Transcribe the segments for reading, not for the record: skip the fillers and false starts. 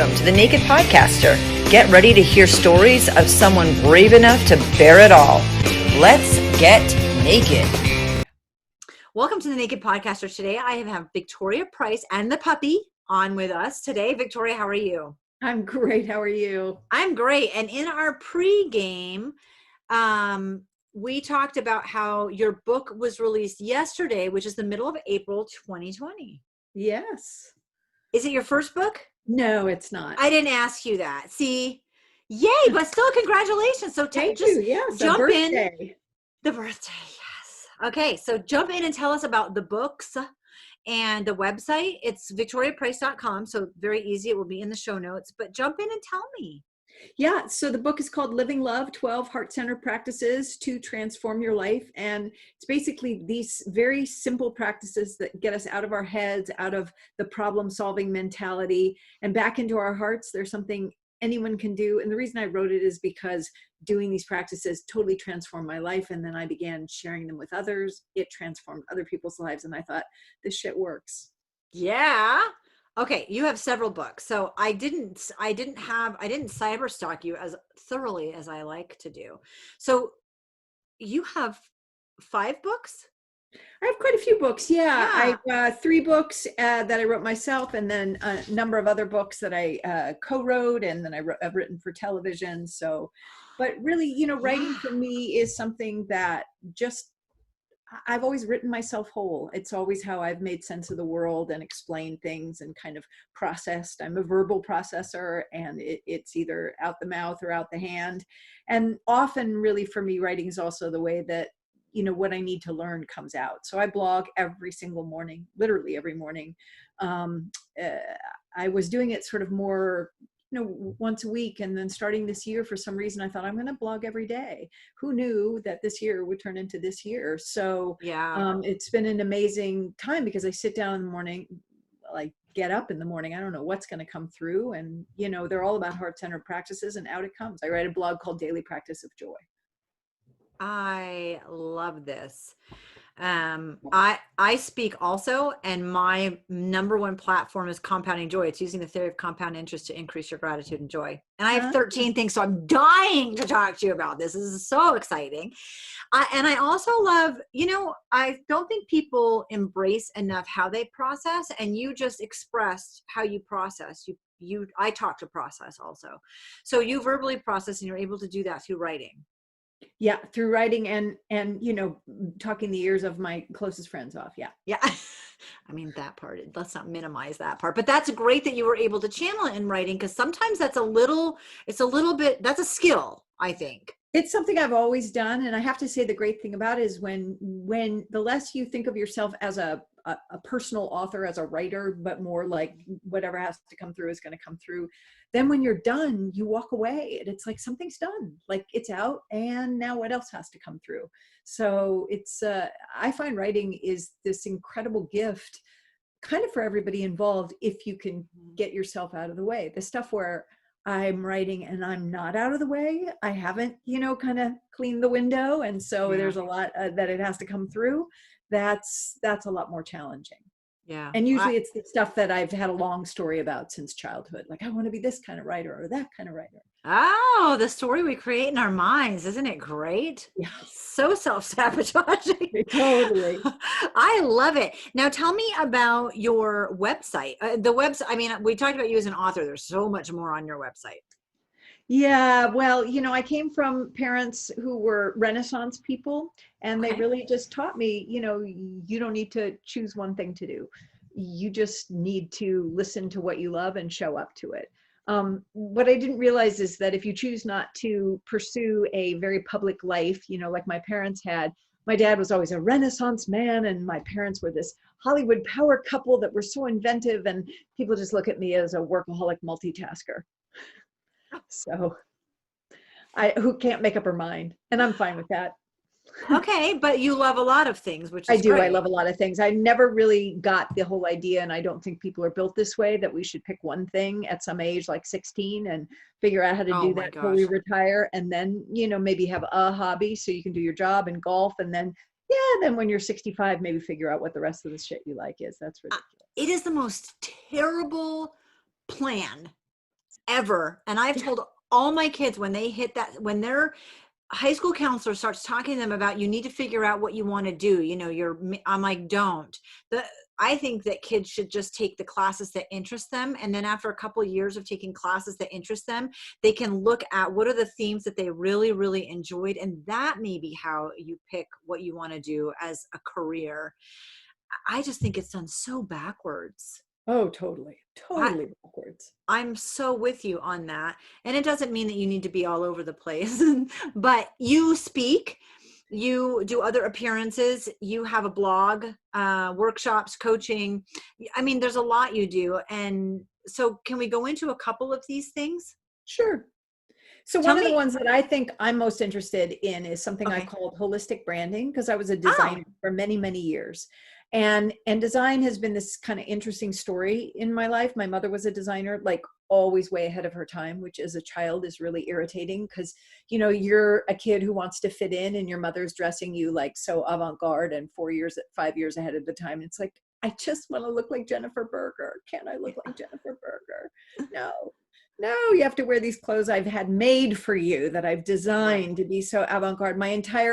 Welcome to the Naked Podcaster. Get ready to hear stories of someone brave enough to bear it all. Let's get naked. Welcome to the Naked Podcaster. Today I have Victoria Price and the puppy on with us today. Victoria, how are you? I'm great. How are you? I'm great. And in our pregame, we talked about how your book was released yesterday, which is the middle of April 2020. Yes. Is it your first book? No, it's not. I didn't ask you that. See, yay, but still congratulations. So Thank just you. Yes, jump in. The birthday, yes. Okay, so jump in and tell us about the books and the website. It's victoriaprice.com, so very easy. It will be in the show notes, but jump in and tell me. Yeah, so the book is called Living Love, 12 Heart-Centered Practices to Transform Your Life. And it's basically these very simple practices that get us out of our heads, out of the problem-solving mentality, and back into our hearts. There's something anyone can do. And the reason I wrote it is because doing these practices totally transformed my life. And then I began sharing them with others. It transformed other people's lives. And I thought, this shit works. Yeah. Okay, you have several books. So I didn't cyber stalk you as thoroughly as I like to do. So you have 5 books? I have quite a few books. Yeah. I have 3 books that I wrote myself, and then a number of other books that I co-wrote, and then I've written for television. So, but really, writing for me is something that I've always written myself whole. It's always how I've made sense of the world and explained things and kind of processed. I'm a verbal processor, and it's either out the mouth or out the hand. And often, really, for me, writing is also the way that, what I need to learn comes out. So I blog every single morning, literally every morning. I was doing it sort of more once a week. And then starting this year, for some reason, I thought I'm going to blog every day. Who knew that this year would turn into this year? So it's been an amazing time because I sit down in the morning, like get up in the morning. I don't know what's going to come through. And, they're all about heart-centered practices, and out it comes. I write a blog called Daily Practice of Joy. I love this. I speak also, and my number one platform is Compounding Joy. It's using the theory of compound interest to increase your gratitude and joy. And I have 13 things, so I'm dying to talk to you about this. This is so exciting. And I also love, I don't think people embrace enough how they process, and you just expressed how you process. I talk to process also. So you verbally process, and you're able to do that through writing. Yeah, through writing and talking the ears of my closest friends off. Yeah. I mean, that part, let's not minimize that part, but that's great that you were able to channel it in writing, because sometimes that's that's a skill, I think. It's something I've always done. And I have to say, the great thing about it is when the less you think of yourself as a personal author, as a writer, but more like whatever has to come through is going to come through. Then when you're done, you walk away and it's like something's done, like it's out, and now what else has to come through? So it's, I find writing is this incredible gift kind of for everybody involved, if you can get yourself out of the way. The stuff where I'm writing and I'm not out of the way, I haven't, kind of cleaned the window. And so there's a lot that it has to come through. That's a lot more challenging. Yeah. And usually it's the stuff that I've had a long story about since childhood. Like, I want to be this kind of writer or that kind of writer. Oh, the story we create in our minds. Isn't it great? Yeah. So self-sabotaging. Totally. I love it. Now tell me about your website. The website, I mean, we talked about you as an author. There's so much more on your website. Yeah, well, I came from parents who were Renaissance people, and they really just taught me, you don't need to choose one thing to do. You just need to listen to what you love and show up to it. What I didn't realize is that if you choose not to pursue a very public life, like my parents had, my dad was always a Renaissance man, and my parents were this Hollywood power couple that were so inventive, and people just look at me as a workaholic multitasker. So who can't make up her mind, and I'm fine with that. Okay, but you love a lot of things, which is I do. great. I love a lot of things. I never really got the whole idea, and I don't think people are built this way, that we should pick one thing at some age, like 16, and figure out how to do that before we retire, and then, maybe have a hobby so you can do your job and golf, and then when you're 65, maybe figure out what the rest of the shit you like is. That's ridiculous. It is the most terrible plan ever. And I've told all my kids when they hit that, when their high school counselor starts talking to them about, you need to figure out what you want to do. You know, I'm like, don't. I think that kids should just take the classes that interest them. And then after a couple of years of taking classes that interest them, they can look at what are the themes that they really, really enjoyed. And that may be how you pick what you want to do as a career. I just think it's done so backwards. Oh, totally. I, Totally backwards. I'm so with you on that. And it doesn't mean that you need to be all over the place, but you speak, you do other appearances, you have a blog, workshops, coaching. I mean, there's a lot you do. And so can we go into a couple of these things? Sure. So Tell one of the me. ones that I think I'm most interested in is something I Okay. called holistic branding, because I was a Oh, designer for many, many years. And design has been this kind of interesting story in my life. My mother was a designer, like always way ahead of her time, which as a child is really irritating because, you know, you're a kid who wants to fit in and your mother's dressing you like so avant-garde and 5 years ahead of the time. It's like, I just want to look like Jennifer Berger. Can I look like Jennifer Berger? No. No, you have to wear these clothes I've had made for you that I've right. designed to be so avant-garde.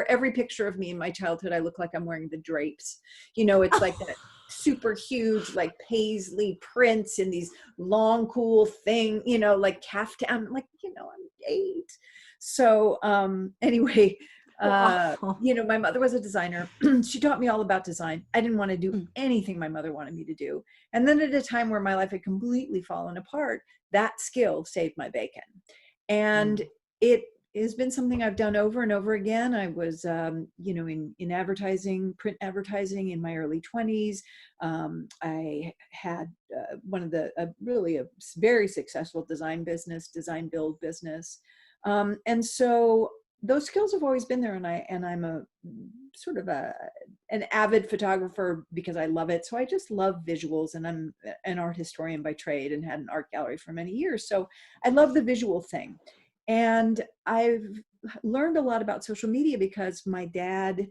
Every picture of me in my childhood, I look like I'm wearing the drapes. You know, it's like that super huge, like paisley prints in these long, cool thing, you know, like caftan. I'm like, you know, I'm 8. So anyway, Wow. you know, my mother was a designer. She taught me all about design. I didn't want to do Mm, anything my mother wanted me to do. And then at a time where my life had completely fallen apart, that skill saved my bacon. And mm. it has been something I've done over and over again. I was, you know, in advertising, print advertising in my early 20s. I had one of the, really a very successful design build business. And so those skills have always been there. And I'm a sort of an avid photographer because I love it. So I just love visuals, and I'm an art historian by trade and had an art gallery for many years. So I love the visual thing. And I've learned a lot about social media because my dad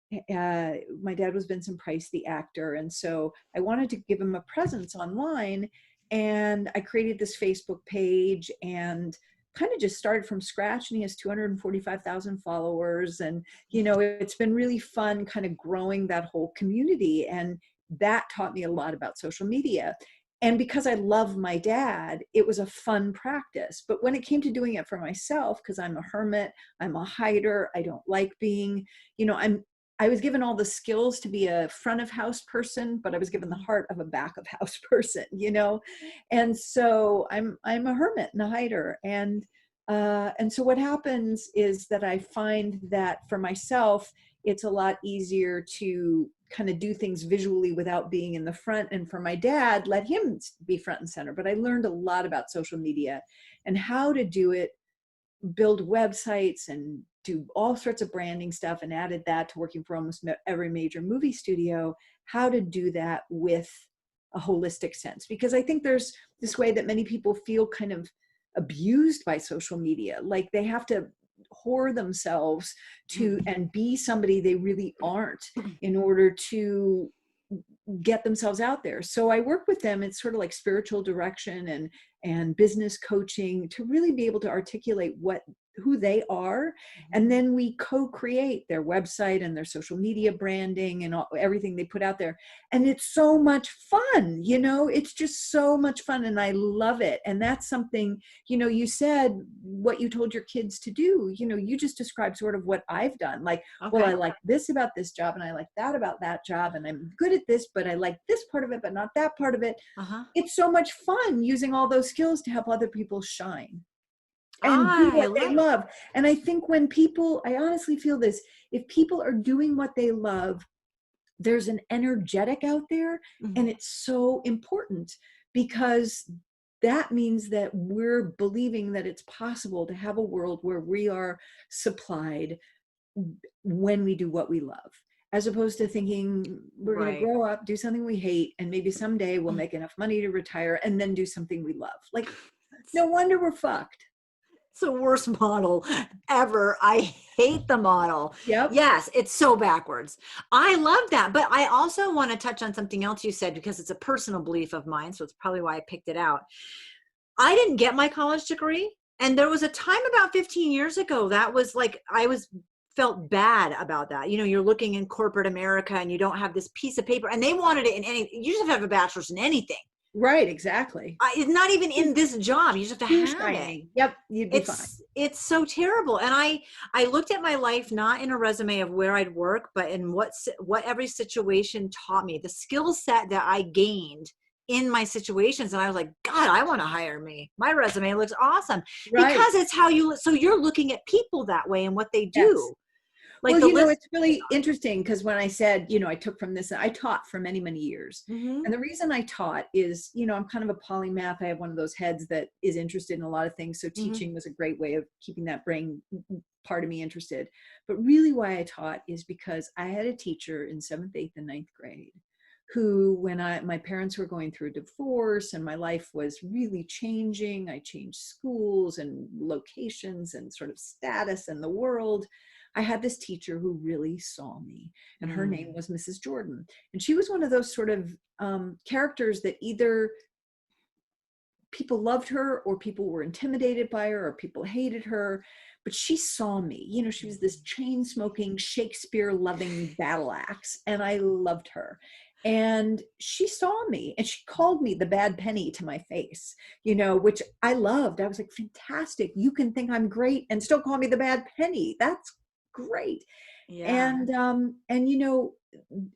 was Vincent Price, the actor. And so I wanted to give him a presence online. And I created this Facebook page and kind of just started from scratch. And he has 245,000 followers. And, you know, it's been really fun kind of growing that whole community. And that taught me a lot about social media. And because I love my dad, it was a fun practice. But when it came to doing it for myself, because I'm a hermit, I'm a hider, I don't like being, you know, I was given all the skills to be a front of house person, but I was given the heart of a back of house person, you know? And so I'm a hermit and a hider. And so what happens is that I find that for myself, it's a lot easier to kind of do things visually without being in the front. And for my dad, let him be front and center. But I learned a lot about social media and how to do it, build websites and do all sorts of branding stuff, and added that to working for almost every major movie studio, how to do that with a holistic sense. Because I think there's this way that many people feel kind of abused by social media, like they have to whore themselves to and be somebody they really aren't in order to get themselves out there. So I work with them. It's sort of like spiritual direction and business coaching to really be able to articulate who they are. And then we co-create their website and their social media branding and everything they put out there. And it's so much fun, you know, it's just so much fun. And I love it. And that's something, you know, you said what you told your kids to do, you know, you just described sort of what I've done. Like, well, I Okay. like this about this job and I like that about that job. And I'm good at this, but I like this part of it, but not that part of it. Uh-huh. It's so much fun using all those skills to help other people shine and do I what they love. love. And I think I honestly feel this, if people are doing what they love, there's an energetic out there, Mhm. and it's so important because that means that we're believing that it's possible to have a world where we are supplied when we do what we love, as opposed to thinking we're going to Right. grow up, do something we hate, and maybe someday we'll make enough money to retire and then do something we love. Like, no wonder we're fucked. It's the worst model ever. I hate the model. Yep. Yes, it's so backwards. I love that. But I also want to touch on something else you said because it's a personal belief of mine. So it's probably why I picked it out. I didn't get my college degree. And there was a time about 15 years ago that was like, felt bad about that. You know, you're looking in corporate America and you don't have this piece of paper, and they wanted it in any, you just have to have a bachelor's in anything. Right, exactly. It's not even in this job. You just have to Too have it. shiny. Yep, you'd be fine. It's so terrible. And I looked at my life not in a resume of where I'd work, but in what every situation taught me, the skill set that I gained in my situations. And I was like, God, I want to hire me. My resume looks awesome. Right. Because it's how you, so you're looking at people that way and what they Yes. do. Like Well, the you know, list. it's really interesting because when I said, you know, I took from this, I taught for many, many years. Mhm. And the reason I taught is, you know, I'm kind of a polymath. I have one of those heads that is interested in a lot of things. So Mhm. teaching was a great way of keeping that brain part of me interested. But really why I taught is because I had a teacher in 7th, 8th, and 9th grade who, when my parents were going through a divorce and my life was really changing, I changed schools and locations and sort of status in the world. I had this teacher who really saw me, and her name was Mrs. Jordan. And she was one of those sort of characters that either people loved her or people were intimidated by her or people hated her, but she saw me. You know, she was this chain smoking, Shakespeare loving battle axe, and I loved her. And she saw me and she called me the bad penny to my face, you know, which I loved. I was like, fantastic. You can think I'm great and still call me the bad penny. That's great. Yeah. And you know,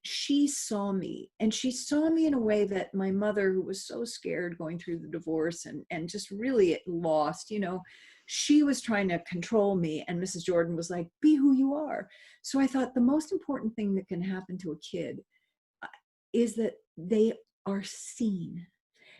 she saw me, and she saw me in a way that my mother, who was so scared going through the divorce and just really lost, you know, she was trying to control me, and Mrs. Jordan was like, be who you are. So I thought the most important thing that can happen to a kid is that they are seen.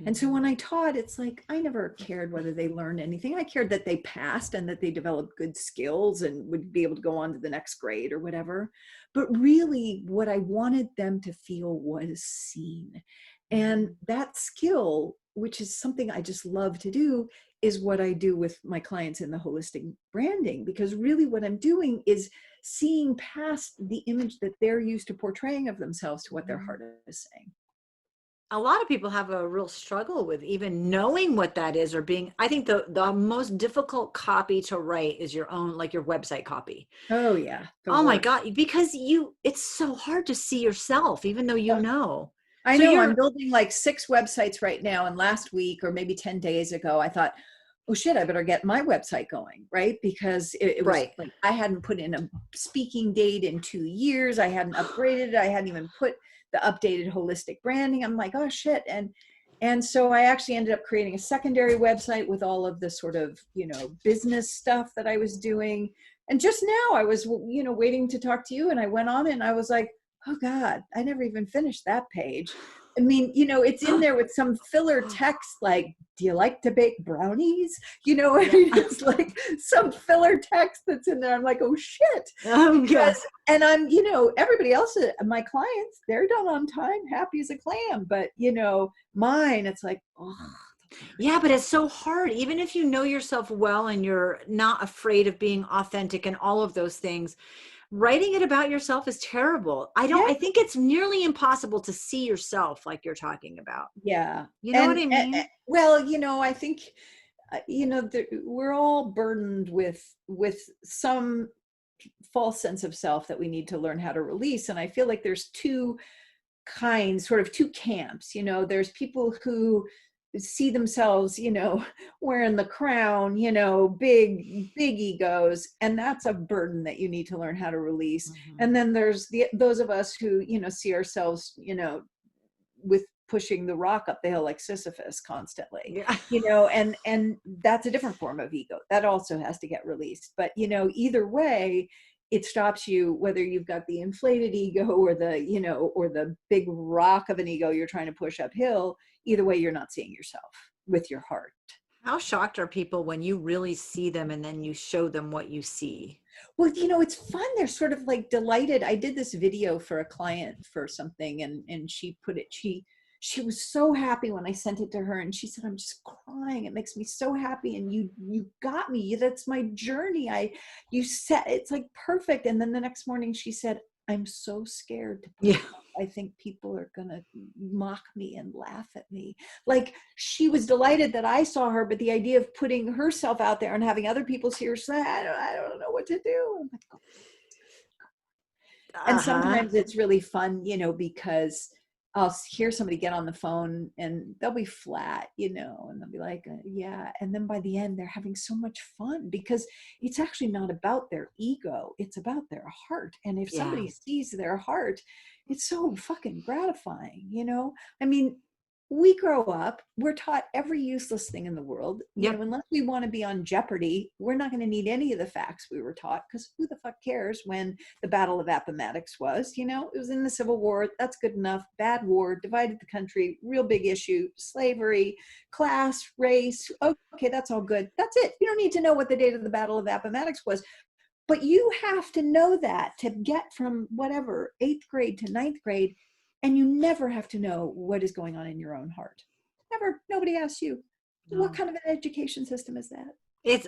And so when I taught, it's like, I never cared whether they learned anything. I cared that they passed and that they developed good skills and would be able to go on to the next grade or whatever. But really, what I wanted them to feel was seen. And that skill, which is something I just love to do, is what I do with my clients in the holistic branding. Because really what I'm doing is seeing past the image that they're used to portraying of themselves to what their heart is saying. A lot of people have a real struggle with even knowing what that is, or being, I think the most difficult copy to write is your own, like your website copy. Oh yeah, the Oh my worst. God, because it's so hard to see yourself, even though you know. I So know I'm you're building like 6 websites right now. And last week or maybe 10 days ago, I thought, oh shit, I better get my website going, right? Because it was right. like I hadn't put in a speaking date in 2 years. I hadn't upgraded it. I hadn't even put the updated holistic branding. I'm like, oh shit. And so I actually ended up creating a secondary website with all of the sort of, you know, business stuff that I was doing. And just now I was, you know, waiting to talk to you, and I went on and I was like, oh God, I never even finished that page. I mean, you know, it's in there with some filler text like, do you like to bake brownies? You know, I Yeah. mean, it's like some filler text that's in there. I'm like, oh shit. Oh Because, yeah. and I'm, you know, everybody else, my clients, they're done on time, happy as a clam. But, you know, mine, it's like, oh. Yeah, but it's so hard. Even if you know yourself well and you're not afraid of being authentic and all of those things, writing it about yourself is terrible. Yeah. I think it's nearly impossible to see yourself like you're talking about. Yeah. You know what I mean? Well, you know, I think, you know, we're all burdened with some false sense of self that we need to learn how to release. And I feel like there's two kinds, sort of two camps. You know, there's people who see themselves, you know, wearing the crown, you know, big egos, and that's a burden that you need to learn how to release. And then there's those of us who, you know, see ourselves, you know, with pushing the rock up the hill like Sisyphus constantly, Yeah. you know, and that's a different form of ego that also has to get released. But, you know, either way, it stops you, whether you've got the inflated ego or the, you know, or the big rock of an ego you're trying to push uphill. Either way, you're not seeing yourself with your heart. How shocked are people when you really see them and then you show them what you see? Well, you know, it's fun. They're sort of like delighted. I did this video for a client for something, and she put it, she was so happy when I sent it to her, and she said, I'm just crying. It makes me so happy. And you got me. That's my journey. You said it's like perfect. And then the next morning she said, I'm so scared to put Yeah. it up. I think people are going to mock me and laugh at me. Like, she was delighted that I saw her, but the idea of putting herself out there and having other people see her say, I don't know what to do. I'm like, oh. And Uh-huh. sometimes it's really fun, because I'll hear somebody get on the phone and they'll be flat, and they'll be like, yeah. And then by the end, they're having so much fun because it's actually not about their ego. It's about their heart. And if Yeah. somebody sees their heart, it's so fucking gratifying, I mean, we grow up, we're taught every useless thing in the world, Yep. unless we want to be on Jeopardy, we're not going to need any of the facts we were taught, because who the fuck cares when the Battle of Appomattox was, it was in the Civil War. That's good enough. Bad war, divided the country, real big issue, slavery, class, race. Okay, that's all good. That's it. You don't need to know what the date of the Battle of Appomattox was. But you have to know that to get from whatever, 8th grade to 9th grade, and you never have to know what is going on in your own heart. Never. Nobody asks you. What No. kind of an education system is that? It's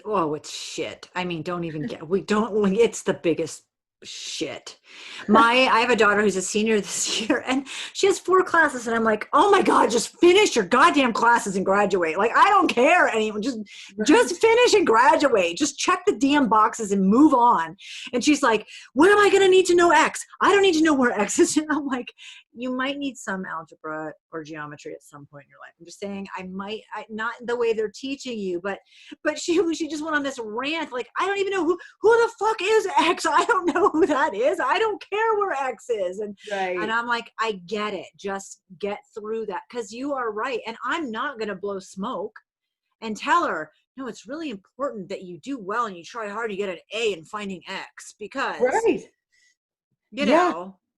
shit. I mean, it's the biggest shit. I have a daughter who's a senior this year, and she has 4 classes, and I'm like, oh my God, just finish your goddamn classes and graduate. Like, I don't care anymore. Just finish and graduate. Just check the damn boxes and move on. And she's like, when am I going to need to know X? I don't need to know where X is. And I'm like, you might need some algebra or geometry at some point in your life. I'm just saying, not the way they're teaching you, but she just went on this rant. Like, I don't even know who the fuck is X. I don't know who that is. I don't care where X is. And I'm like, I get it. Just get through that. Cause you are right. And I'm not going to blow smoke and tell her, no, it's really important that you do well and you try hard to get an A in finding X, because,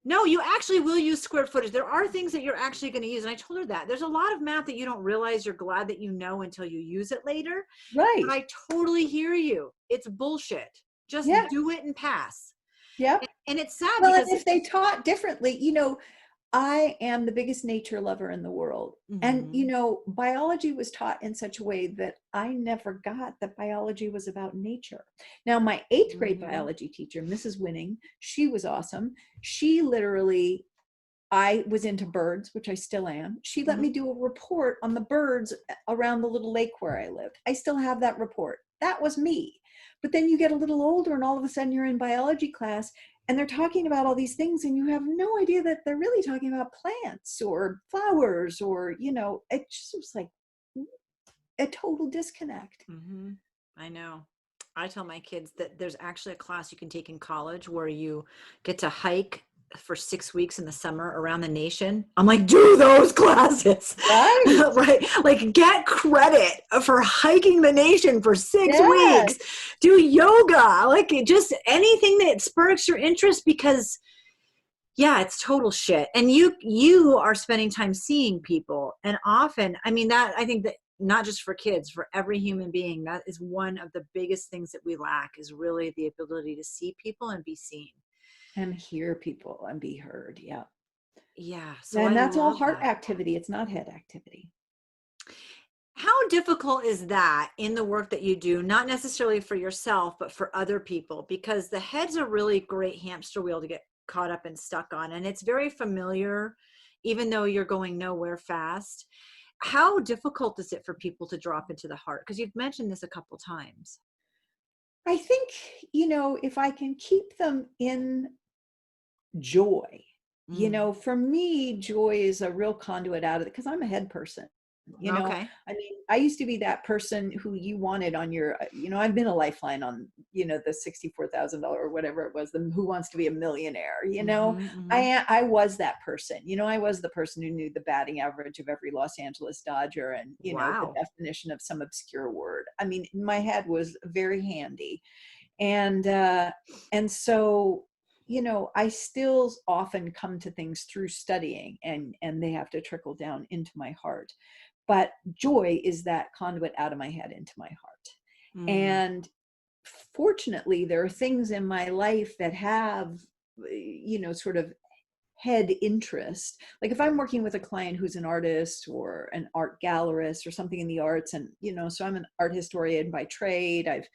no, you actually will use square footage. There are things that you're actually going to use. And I told her that there's a lot of math that you don't realize you're glad that you know until you use it later. Right. But I totally hear you. It's bullshit. Just do it and pass. Yeah. And it's sad Well, because and if they taught differently, I am the biggest nature lover in the world. And, biology was taught in such a way that I never got that biology was about nature. Now, my 8th grade biology teacher, Mrs. Winning, she was awesome. She literally, I was into birds, which I still am. She let me do a report on the birds around the little lake where I lived. I still have that report. That was me. But then you get a little older and all of a sudden you're in biology class and they're talking about all these things and you have no idea that they're really talking about plants or flowers or, it just was like a total disconnect. I know. I tell my kids that there's actually a class you can take in college where you get to hike for 6 weeks in the summer around the nation. I'm like, do those classes. Right. Right. Like, get credit for hiking the nation for 6 weeks. Do yoga, like just anything that sparks your interest, because it's total shit. And you are spending time seeing people. And often, I mean, that, I think that not just for kids, for every human being, that is one of the biggest things that we lack, is really the ability to see people and be seen. And hear people and be heard. Yeah. Yeah. So and that's all love heart that. activity. It's not head activity. How difficult is that in the work that you do, not necessarily for yourself, but for other people? Because the head's a really great hamster wheel to get caught up and stuck on. And it's very familiar, even though you're going nowhere fast. How difficult is it for people to drop into the heart? Because you've mentioned this a couple times. I think, if I can keep them in joy, for me, joy is a real conduit out of it, because I'm a head person. Okay. I mean, I used to be that person who you wanted on your, I've been a lifeline on, the $64,000 or whatever it was, the Who Wants to Be a Millionaire, I was that person, I was the person who knew the batting average of every Los Angeles Dodger and, Wow. the definition of some obscure word. I mean, my head was very handy. And so, I still often come to things through studying, and they have to trickle down into my heart. But joy is that conduit out of my head into my heart. And fortunately, there are things in my life that have, sort of head interest. Like if I'm working with a client who's an artist or an art gallerist or something in the arts, and, so I'm an art historian by trade. I've,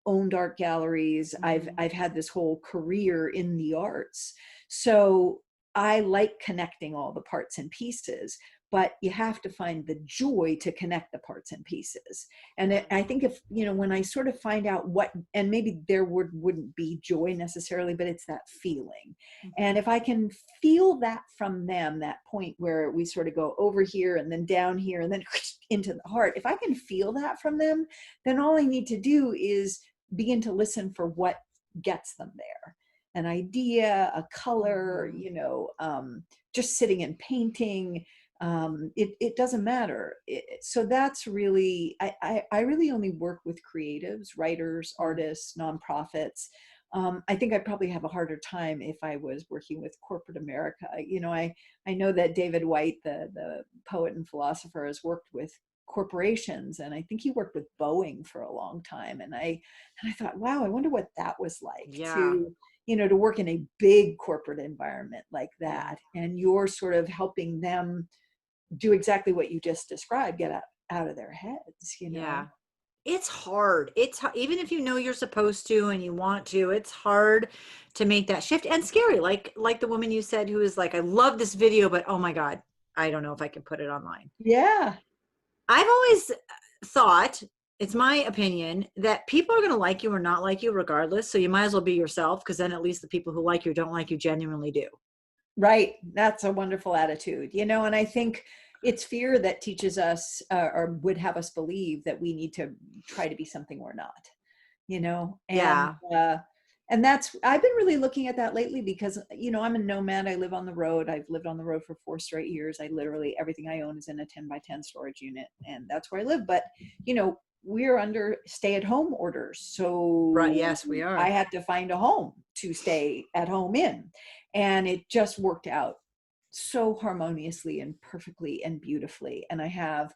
owned art galleries. Mhm. I've had this whole career in the arts. So I like connecting all the parts and pieces, but you have to find the joy to connect the parts and pieces. And I think if, when I sort of find out what, and maybe there wouldn't be joy necessarily, but it's that feeling. And Mhm. if I can feel that from them, that point where we sort of go over here and then down here and then into the heart, if I can feel that from them, then all I need to do is begin to listen for what gets them there. An idea, a color, Mhm. just sitting and painting. It doesn't matter. So that's really, I really only work with creatives, writers, Mm. artists, nonprofits. I think I'd probably have a harder time if I was working with corporate America. I know that David White, the poet and philosopher, has worked with corporations, and I think he worked with Boeing for a long time. And I thought, wow, I wonder what that was like Yeah. to work in a big corporate environment like Yeah. that. And you're sort of helping them do exactly what you just described, get out of their heads. Yeah. It's hard. Even if you know you're supposed to and you want to, it's hard to make that shift, and scary. Like the woman you said who is like, I love this video, but oh my God, I don't know if I can put it online. Yeah. I've always thought, it's my opinion, that people are going to like you or not like you regardless. So you might as well be yourself, because then at least the people who like you or don't like you genuinely do. Right. That's a wonderful attitude, and I think it's fear that teaches us or would have us believe that we need to try to be something we're not, you know, and, Yeah. uh, and that's, I've been really looking at that lately because, I'm a nomad. I live on the road. I've lived on the road for 4 straight years. I literally, everything I own is in a 10 by 10 storage unit, and that's where I live. But, we're under stay-at-home orders. Right. So Yes, we I are. had to find a home to stay at home in. And it just worked out so harmoniously and perfectly and beautifully. And I have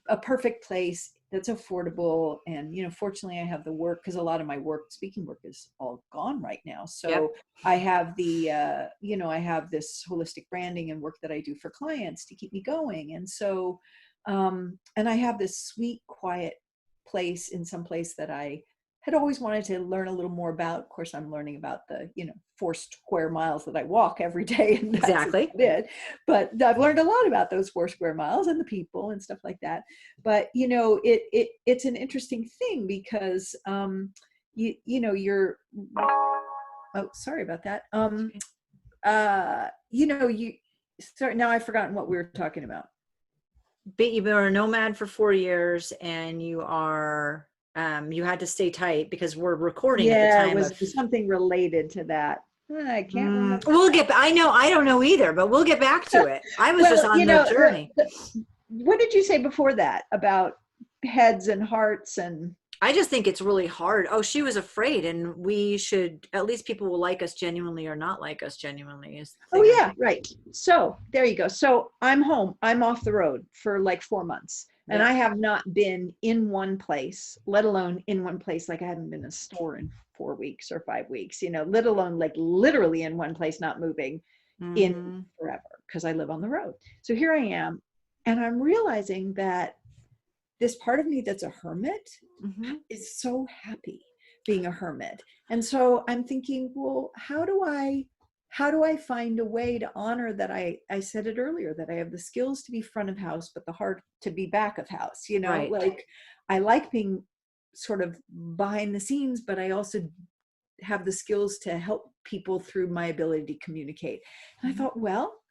a perfect place that's affordable. And, fortunately I have the work, because a lot of my speaking work is all gone right now. Yep. So I have I have this holistic branding and work that I do for clients to keep me going. And so, and I have this sweet, quiet place in some place that I had always wanted to learn a little more about. Of course, I'm learning about the, 4 square miles that I walk every day, and that's about Exactly. it. But I've learned a lot about those 4 square miles and the people and stuff like that. But it's an interesting thing because you're oh, sorry about that. Okay. You sorry, now I've forgotten what we were talking about. But you've been a nomad for 4 years, and you had to stay tight because we're recording at the Yeah, it time was of. something related to that. I can't remember. We'll get. I know. I don't know either, but we'll get back to it. I was just Well, on the journey. what did you say before that about heads and hearts and? I just think it's really hard. Oh, she was afraid, and we should, at least people will like us genuinely or not like us genuinely is the Oh thing, I yeah, think. right. So there you go. So I'm home. I'm off the road for like 4 months, and I Yep. have not been in one place, let alone in one place. Like I haven't been in a store in 4 weeks or 5 weeks, let alone like literally in one place, not moving in Mm-hmm. forever because I live on the road. So here I am, and I'm realizing that this part of me that's a hermit Mm-hmm. is so happy being a hermit. And so I'm thinking, well, how do I find a way to honor that? I said it earlier, that I have the skills to be front of house, but the heart to be back of house, Right. like I like being sort of behind the scenes, but I also have the skills to help people through my ability to communicate. And I Mhm. thought, well,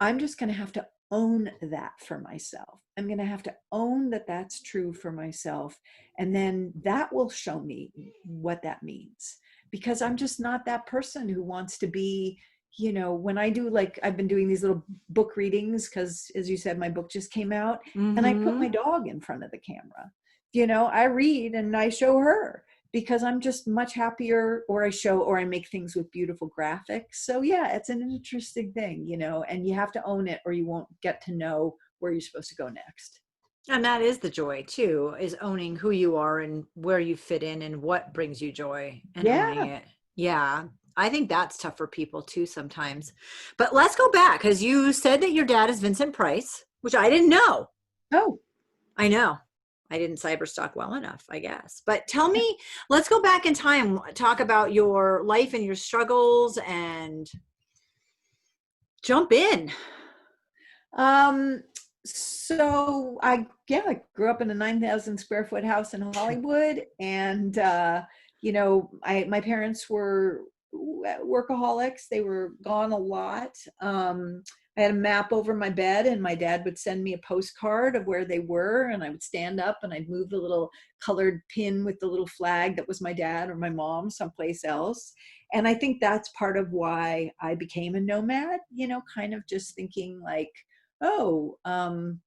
I'm just going to have to own that for myself. I'm going to have to own that that's true for myself. And then that will show me what that means, because I'm just not that person who wants to be, when I do, like, I've been doing these little book readings, because as you said, my book just came out, and I put Mm-hmm. my dog in front of the camera. I read and I show her, because I'm just much happier, or I make things with beautiful graphics. So yeah, it's an interesting thing, and you have to own it or you won't get to know where you're supposed to go next. And that is the joy too, is owning who you are and where you fit in and what brings you joy, and owning Yeah. it. Yeah. I think that's tough for people too sometimes. But let's go back, because you said that your dad is Vincent Price, which I didn't know. Oh, I know. I didn't cyberstalk well enough, I guess. But tell me, let's go back in time, talk about your life and your struggles and jump in. Um, so I grew up in a 9,000 square foot house in Hollywood, and my parents were workaholics. They were gone a lot. I had a map over my bed, and my dad would send me a postcard of where they were, and I would stand up and I'd move the little colored pin with the little flag that was my dad or my mom someplace else. And I think that's part of why I became a nomad, kind of just thinking like, oh, I'm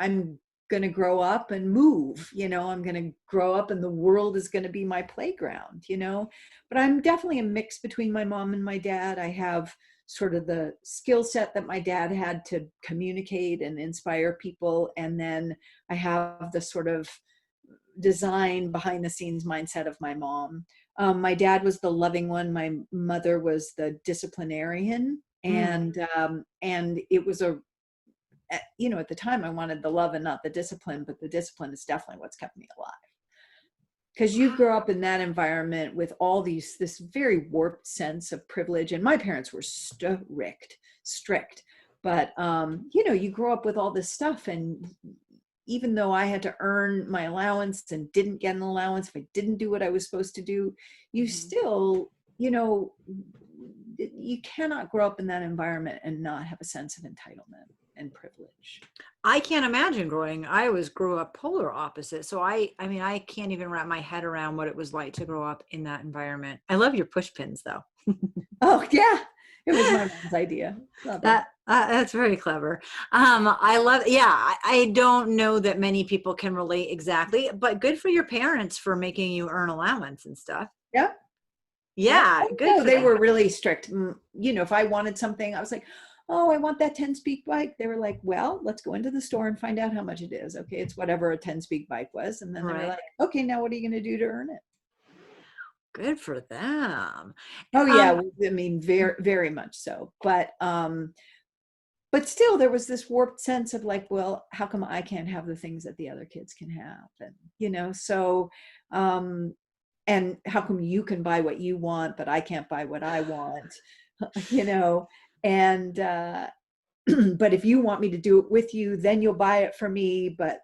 I'm going to grow up and move, I'm going to grow up and the world is going to be my playground, but I'm definitely a mix between my mom and my dad. I have sort of the skill set that my dad had to communicate and inspire people, and then I have the sort of design behind the scenes mindset of my mom. My dad was the loving one. My mother was the disciplinarian. And it was at the time I wanted the love and not the discipline, but the discipline is definitely what's kept me alive. Because you grow up in that environment with all this very warped sense of privilege. And my parents were strict, but you grow up with all this stuff. And even though I had to earn my allowance and didn't get an allowance, if I didn't do what I was supposed to do, you still, you cannot grow up in that environment and not have a sense of entitlement and privilege. I can't imagine I grew up polar opposite. So I mean, I can't even wrap my head around what it was like to grow up in that environment. I love your push pins though. Oh yeah. It was my mom's idea. That's very clever. I love, I don't know that many people can relate exactly, but good for your parents for making you earn allowance and stuff. Yeah. Yeah. Good. No, they were really strict. If I wanted something, I was like, oh, I want that 10-speed bike. They were like, well, let's go into the store and find out how much it is. Okay. It's whatever a 10-speed bike was. And then they were like, okay, now what are you going to do to earn it? Good for them. Oh yeah. I mean, very, very much so. But still there was this warped sense of like, well, how come I can't have the things that the other kids can have? And, so, and how come you can buy what you want, but I can't buy what I want, and, but if you want me to do it with you, then you'll buy it for me. But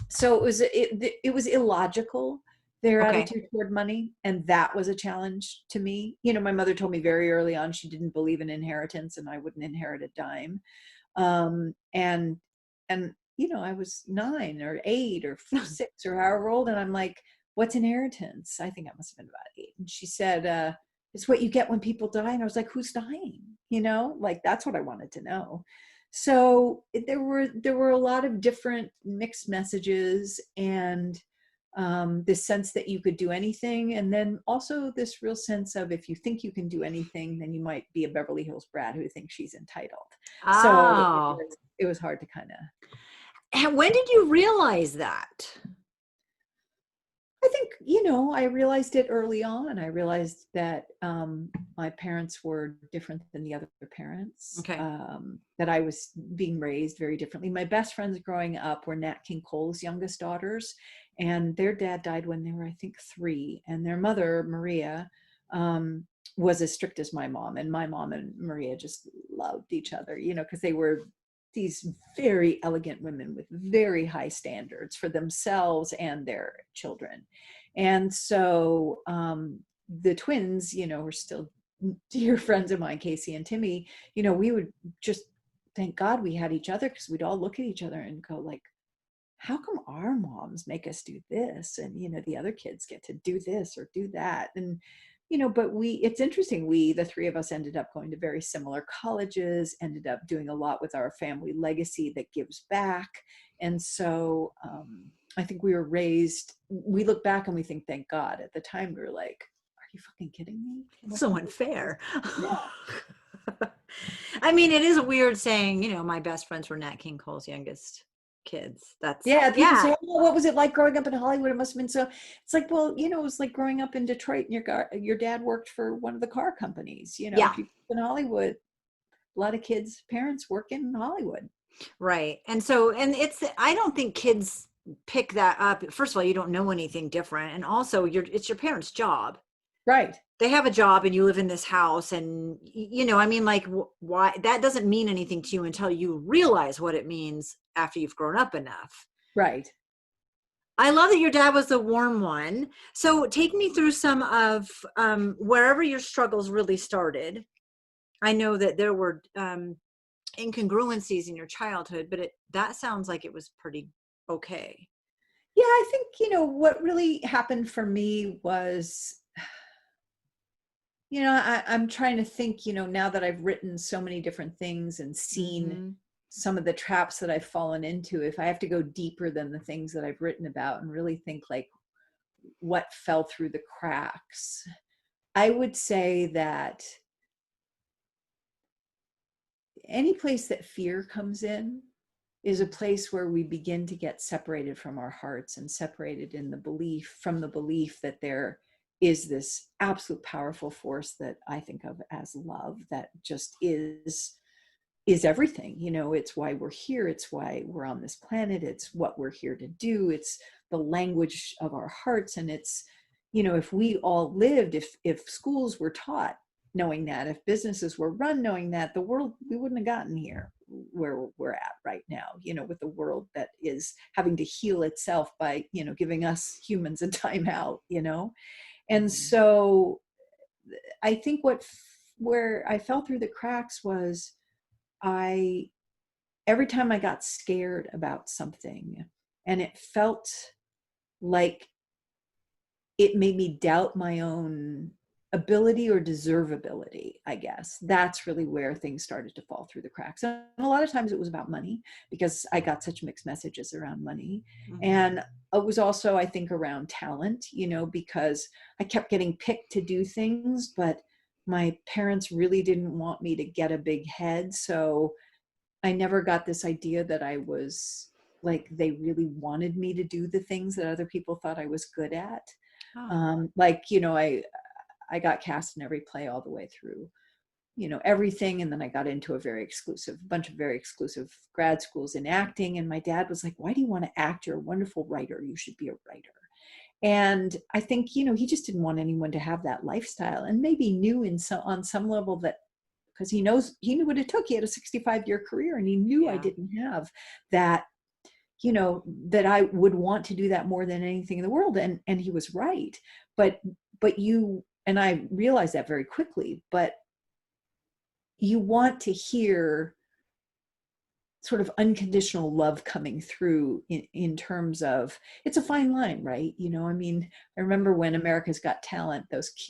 so it was illogical, their attitude toward money. And that was a challenge to me. My mother told me very early on, she didn't believe in inheritance and I wouldn't inherit a dime. And I was 9 or 8 or 6 or however old. And I'm like, what's inheritance? I think I must have been about 8. And she said, it's what you get when people die. And I was like, who's dying? Like, that's what I wanted to know. So there were a lot of different mixed messages, and this sense that you could do anything. And then also this real sense of, if you think you can do anything, then you might be a Beverly Hills brat who thinks she's entitled. Oh. So it was hard to kind of. And when did you realize that? I think, I realized it early on. I realized that my parents were different than the other parents, that I was being raised very differently. My best friends growing up were Nat King Cole's youngest daughters, and their dad died when they were, I think, 3. And their mother, Maria, was as strict as my mom. And my mom and Maria just loved each other, because they were these very elegant women with very high standards for themselves and their children. And so the twins, were still dear friends of mine, Casey and Timmy. We would just thank God we had each other, because we'd all look at each other and go like, how come our moms make us do this? And, the other kids get to do this or do that. And, but it's interesting. The 3 of us ended up going to very similar colleges, ended up doing a lot with our family legacy that gives back. And so I think we look back and we think, thank God. At the time we were like, are you fucking kidding me? It's so unfair. I mean, it is weird saying, my best friends were Nat King Cole's youngest kids. People say, oh, what was it like growing up in Hollywood? It must have been so. It's like, well, it was like growing up in Detroit, and your dad worked for one of the car companies. People in Hollywood, a lot of kids' parents work in Hollywood. Right. And I don't think kids pick that up. First of all, you don't know anything different. And also it's your parents' job. Right. They have a job and you live in this house, and I mean, like, why that doesn't mean anything to you until you realize what it means after you've grown up enough. Right. I love that your dad was the warm one. So take me through some of wherever your struggles really started. I know that there were incongruencies in your childhood, but that sounds like it was pretty okay. Yeah, I think, what really happened for me was, I'm trying to think, now that I've written so many different things and seen Mm-hmm. some of the traps that I've fallen into, if I have to go deeper than the things that I've written about and really think like what fell through the cracks, I would say that any place that fear comes in is a place where we begin to get separated from our hearts and separated in the belief from the belief that there is this absolute powerful force that I think of as love that just is everything. It's why we're here, it's why we're on this planet, it's what we're here to do, it's the language of our hearts. And it's, if we all lived, if schools were taught knowing that, if businesses were run knowing that, the world, we wouldn't have gotten here where we're at right now, with the world that is having to heal itself by, giving us humans a timeout, and Mm-hmm. so I think where I fell through the cracks was, I every time I got scared about something and it felt like it made me doubt my own ability or deservability, I guess. That's really where things started to fall through the cracks. And a lot of times it was about money because I got such mixed messages around money. Mm-hmm. And it was also, I think, around talent, because I kept getting picked to do things, but my parents really didn't want me to get a big head. So I never got this idea that I was like, they really wanted me to do the things that other people thought I was good at. Oh. Like, I got cast in every play all the way through, everything. And then I got into a bunch of very exclusive grad schools in acting. And my dad was like, why do you want to act? You're a wonderful writer. You should be a writer. And I think, he just didn't want anyone to have that lifestyle, and maybe knew on some level that, because he knew what it took. He had a 65-year career, and he knew I Yeah. didn't have that, that I would want to do that more than anything in the world. And he was right. But and I realized that very quickly, but you want to hear sort of unconditional love coming through in terms of, it's a fine line, right? I mean, I remember when America's Got Talent,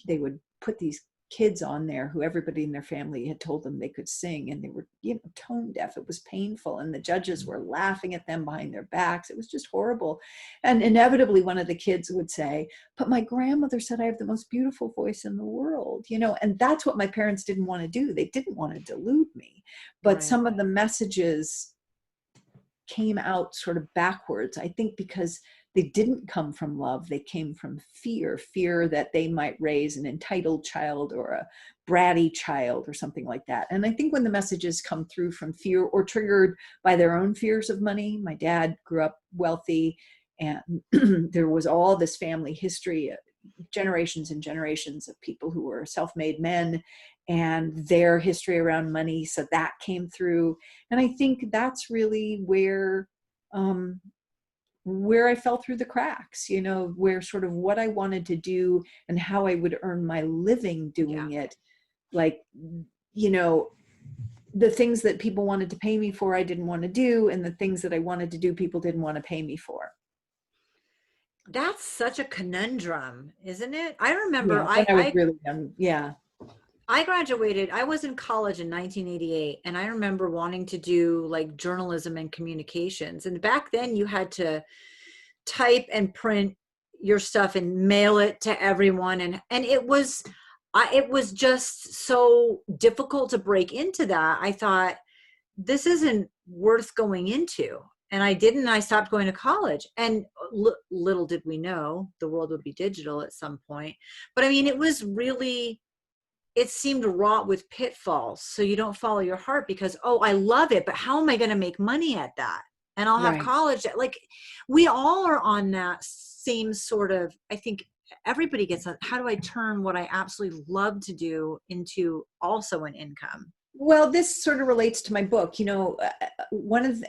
they would put these kids on there who everybody in their family had told them they could sing, and they were, tone deaf. It was painful, and the judges were laughing at them behind their backs. It was just horrible. And inevitably one of the kids would say, but my grandmother said I have the most beautiful voice in the world, and that's what my parents didn't want to do. They didn't want to delude me, but Right. some of the messages came out sort of backwards, I think, because they didn't come from love. They came from fear that they might raise an entitled child or a bratty child or something like that. And I think when the messages come through from fear or triggered by their own fears of money, my dad grew up wealthy, and there was all this family history, generations and generations of people who were self-made men and their history around money. So that came through. And I think that's really where I fell through the cracks, where sort of what I wanted to do and how I would earn my living Yeah. doing it. Like, you know, the things that people wanted to pay me for, I didn't want to do. And the things that I wanted to do, people didn't want to pay me for. That's such a conundrum, isn't it? I remember Yeah. When I was really young. Yeah. I graduated, I was in college in 1988, and I remember wanting to do like journalism and communications. And back then you had to type and print your stuff and mail it to everyone. And it was just so difficult to break into that. I thought, this isn't worth going into. And I didn't. I stopped going to college. And little did we know the world would be digital at some point. But I mean, it seemed wrought with pitfalls. So you don't follow your heart because, oh, I love it, but how am I going to make money at that? and I'll have Right. college debt. Like we all are on that same sort of, I think everybody gets that. How do I turn what I absolutely love to do into also an income? Well, this sort of relates to my book. One of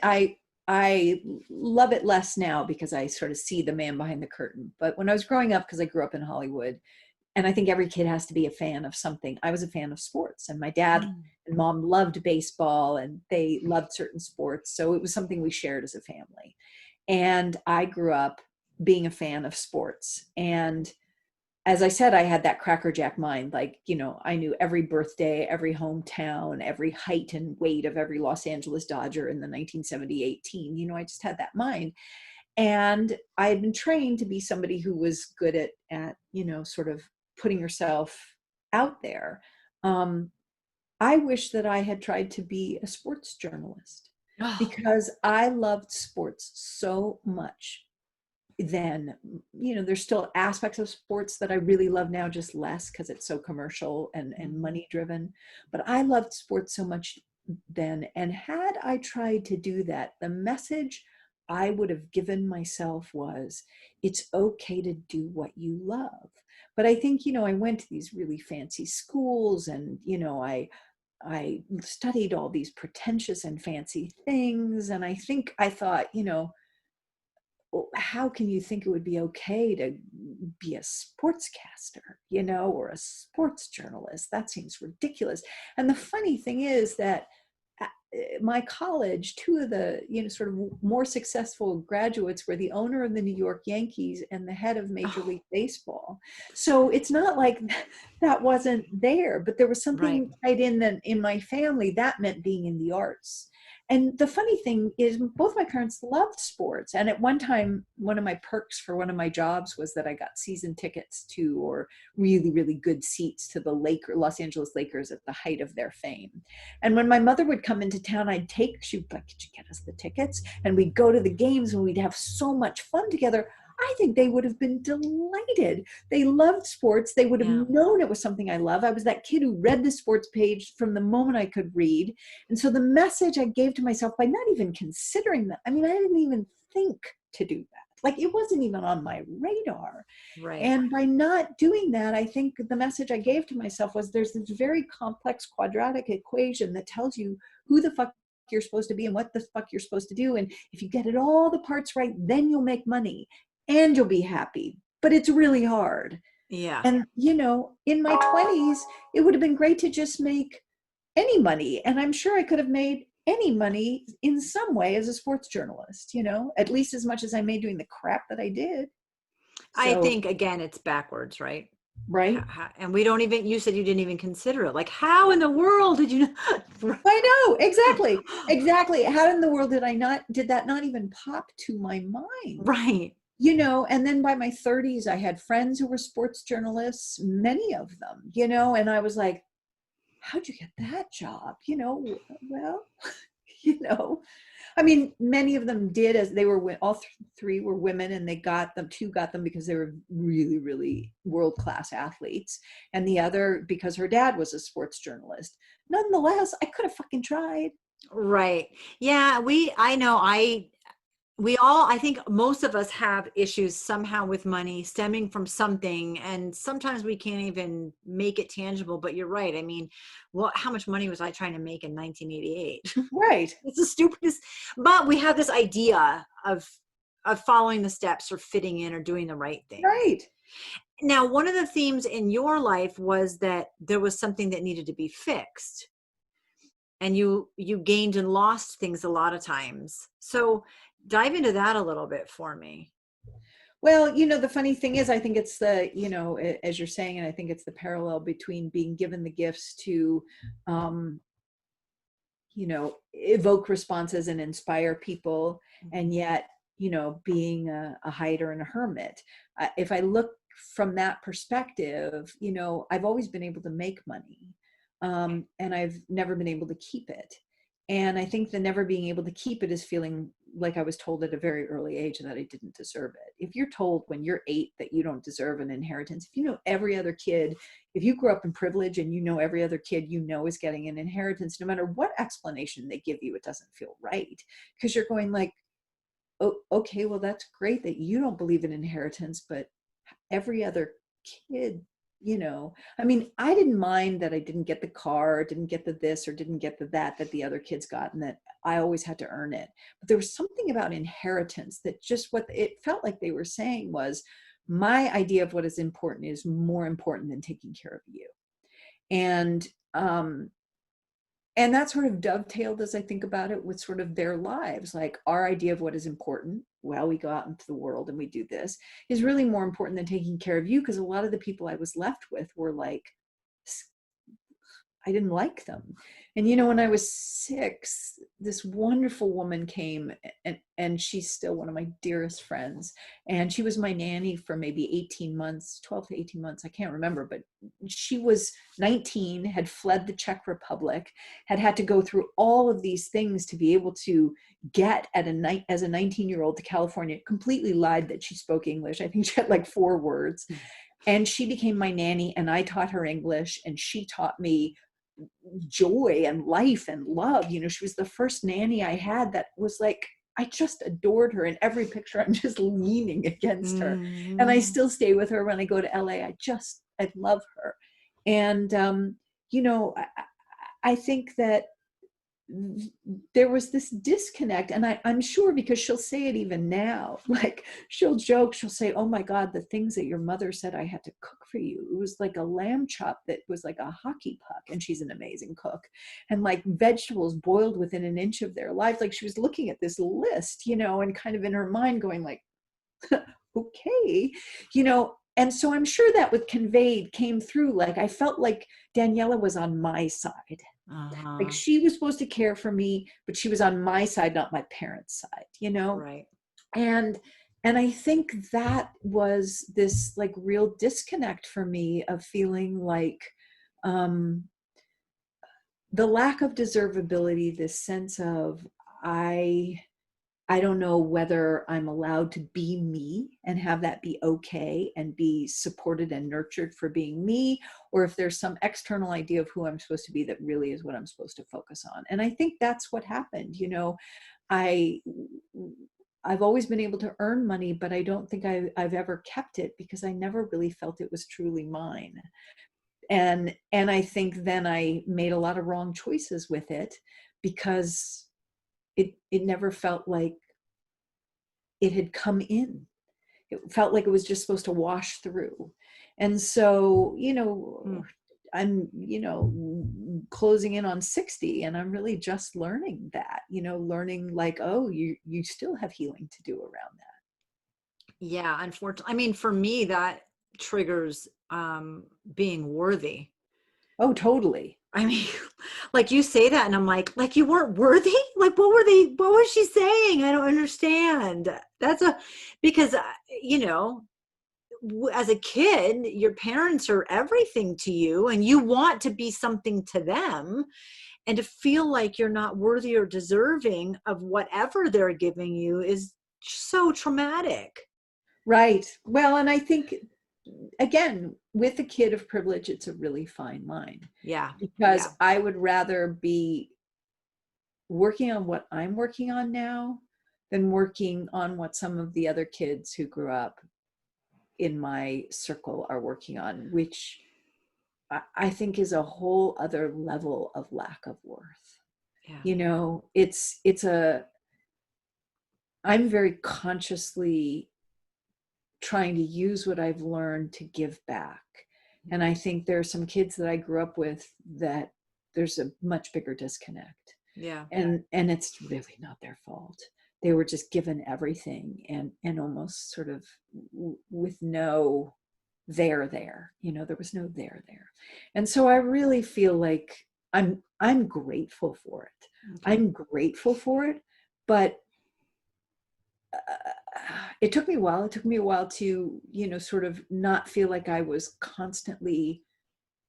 I love it less now because I sort of see the man behind the curtain. But when I was growing up, because I grew up in Hollywood, and I think every kid has to be a fan of something. I was a fan of sports, and my dad Mm. and mom loved baseball, and they loved certain sports. So it was something we shared as a family. And I grew up being a fan of sports. And as I said, I had that crackerjack mind. Like, I knew every birthday, every hometown, every height and weight of every Los Angeles Dodger in the 1978 team. I just had that mind. And I had been trained to be somebody who was good at sort of putting yourself out there. Um, I wish that I had tried to be a sports journalist Oh, because I loved sports so much then. There's still aspects of sports that I really love now, just less because it's so commercial and mhm. money driven. But I loved sports so much then. And had I tried to do that, the message I would have given myself was, it's okay to do what you love. But I think, I went to these really fancy schools, and, I studied all these pretentious and fancy things. And I think I thought, how can you think it would be okay to be a sportscaster, or a sports journalist? That seems ridiculous. And the funny thing is that my college, two of the, sort of more successful graduates were the owner of the New York Yankees and the head of Major Oh, League Baseball. So it's not like that wasn't there, but there was right. something tied in that in my family that meant being in the arts. And the funny thing is, both my parents loved sports. And at one time, one of my perks for one of my jobs was that I got season tickets to, or really, really good seats to the Los Angeles Lakers at the height of their fame. And when my mother would come into town, she'd be like, could you get us the tickets? And we'd go to the games and we'd have so much fun together. I think they would have been delighted. They loved sports. They would have Yeah. known it was something I love. I was that kid who read the sports page from the moment I could read. And so the message I gave to myself by not even considering that, I mean, I didn't even think to do that. Like, it wasn't even on my radar. Right. And by not doing that, I think the message I gave to myself was, there's this very complex quadratic equation that tells you who the fuck you're supposed to be and what the fuck you're supposed to do. And if you get it all the parts right, then you'll make money and you'll be happy. But it's really hard. Yeah. And, in my 20s, it would have been great to just make any money. And I'm sure I could have made any money in some way as a sports journalist, at least as much as I made doing the crap that I did. I So, think again, it's backwards, right? right. And we don't even, you said you didn't even consider it. Like, how in the world did you not? I know, exactly. Exactly. How in the world did that not even pop to my mind? Right. And then by my 30s, I had friends who were sports journalists, many of them, and I was like, how'd you get that job? Well, you know, I mean, many of them did, as they were, all three were women, and two got them because they were really, really world-class athletes. And the other, because her dad was a sports journalist. Nonetheless, I could have fucking tried. Right. Yeah. I know, we all, I think most of us have issues somehow with money stemming from something. And sometimes we can't even make it tangible, but you're right. I mean, how much money was I trying to make in 1988? Right. It's the stupidest, but we have this idea of following the steps or fitting in or doing the right thing. Right. Now, one of the themes in your life was that there was something that needed to be fixed, and you gained and lost things a lot of times. So dive into that a little bit for me. Well, the funny thing is, I think it's as you're saying, and I think it's the parallel between being given the gifts to, um, evoke responses and inspire people, and yet, being a hider and a hermit. If I look from that perspective, I've always been able to make money, and I've never been able to keep it. And I think the never being able to keep it is feeling like I was told at a very early age that I didn't deserve it. If you're told when you're 8 that you don't deserve an inheritance, if every other kid, if you grew up in privilege and every other kid is getting an inheritance, no matter what explanation they give you, it doesn't feel right, because you're going like, oh, okay, well, that's great that you don't believe in inheritance, but every other kid, I mean, I didn't mind that I didn't get the car, or didn't get the this, or didn't get the that the other kids got, and that I always had to earn it. But there was something about inheritance that just what it felt like they were saying was, my idea of what is important is more important than taking care of you. And and that sort of dovetailed, as I think about it, with sort of their lives. Like, our idea of what is important, well, we go out into the world and we do this, is really more important than taking care of you, because a lot of the people I was left with were like, I didn't like them. And when I was 6, this wonderful woman came, and she's still one of my dearest friends. And she was my nanny for maybe 18 months, 12 to 18 months. I can't remember, but she was 19, had fled the Czech Republic, had to go through all of these things to be able to get as a 19-year-old to California. Completely lied that she spoke English. I think she had like 4 words. And she became my nanny, and I taught her English, and she taught me joy and life and love. She was the first nanny I had that was like, I just adored her. In every picture, I'm just leaning against her. And I still stay with her when I go to LA. I love her. And, I think that there was this disconnect, and I'm sure, because she'll say it even now, like, she'll joke, she'll say, oh my God, the things that your mother said I had to cook for you, it was like a lamb chop that was like a hockey puck, and she's an amazing cook, and like vegetables boiled within an inch of their life. Like, she was looking at this list, and kind of in her mind going like, okay, and so I'm sure that came through. Like, I felt like Daniela was on my side. Like, she was supposed to care for me, but she was on my side, not my parents' side, Right. And I think that was this like real disconnect for me, of feeling like the lack of deservability, this sense of, I don't know whether I'm allowed to be me and have that be okay and be supported and nurtured for being me, or if there's some external idea of who I'm supposed to be that really is what I'm supposed to focus on. And I think that's what happened. I've always been able to earn money, but I don't think I've ever kept it, because I never really felt it was truly mine. And I think then I made a lot of wrong choices with it, because it never felt like it had come in. It felt like it was just supposed to wash through. And so, I'm, closing in on 60, and I'm really just learning that, learning like, oh, you still have healing to do around that. Yeah, unfortunately. I mean, for me, that triggers being worthy. Oh, totally. I mean, like, you say that and I'm like you weren't worthy? Like, what was she saying? I don't understand. Because, as a kid, your parents are everything to you, and you want to be something to them, and to feel like you're not worthy or deserving of whatever they're giving you is so traumatic. Right. Well, and I think, again, with a kid of privilege, it's a really fine line, Yeah. because Yeah. I would rather be working on what I'm working on now than working on what some of the other kids who grew up in my circle are working on, which I think is a whole other level of lack of worth. Yeah. I'm very consciously trying to use what I've learned to give back. And I think there are some kids that I grew up with that there's a much bigger disconnect. Yeah. And it's really not their fault. They were just given everything, and almost sort of with no there, there was no there. And so I really feel like I'm grateful for it. Okay. I'm grateful for it, but it took me a while. It took me a while to, sort of not feel like I was constantly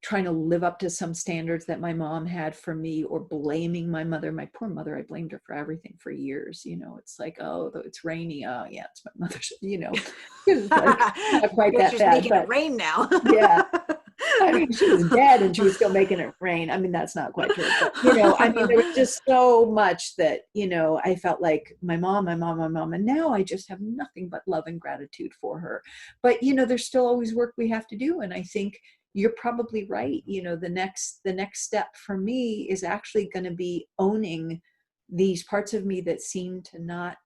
trying to live up to some standards that my mom had for me, or blaming my mother. My poor mother, I blamed her for everything for years. It's like, oh, it's rainy. Oh yeah, it's my mother's, it's like not quite Bet that you're bad, making it but rain now. yeah. I mean, she was dead and she was still making it rain. I mean, that's not quite true, but I mean, there was just so much that, I felt like my mom, my mom, my mom, and now I just have nothing but love and gratitude for her. But, there's still always work we have to do. And I think you're probably right. The next step for me is actually going to be owning these parts of me that seem to not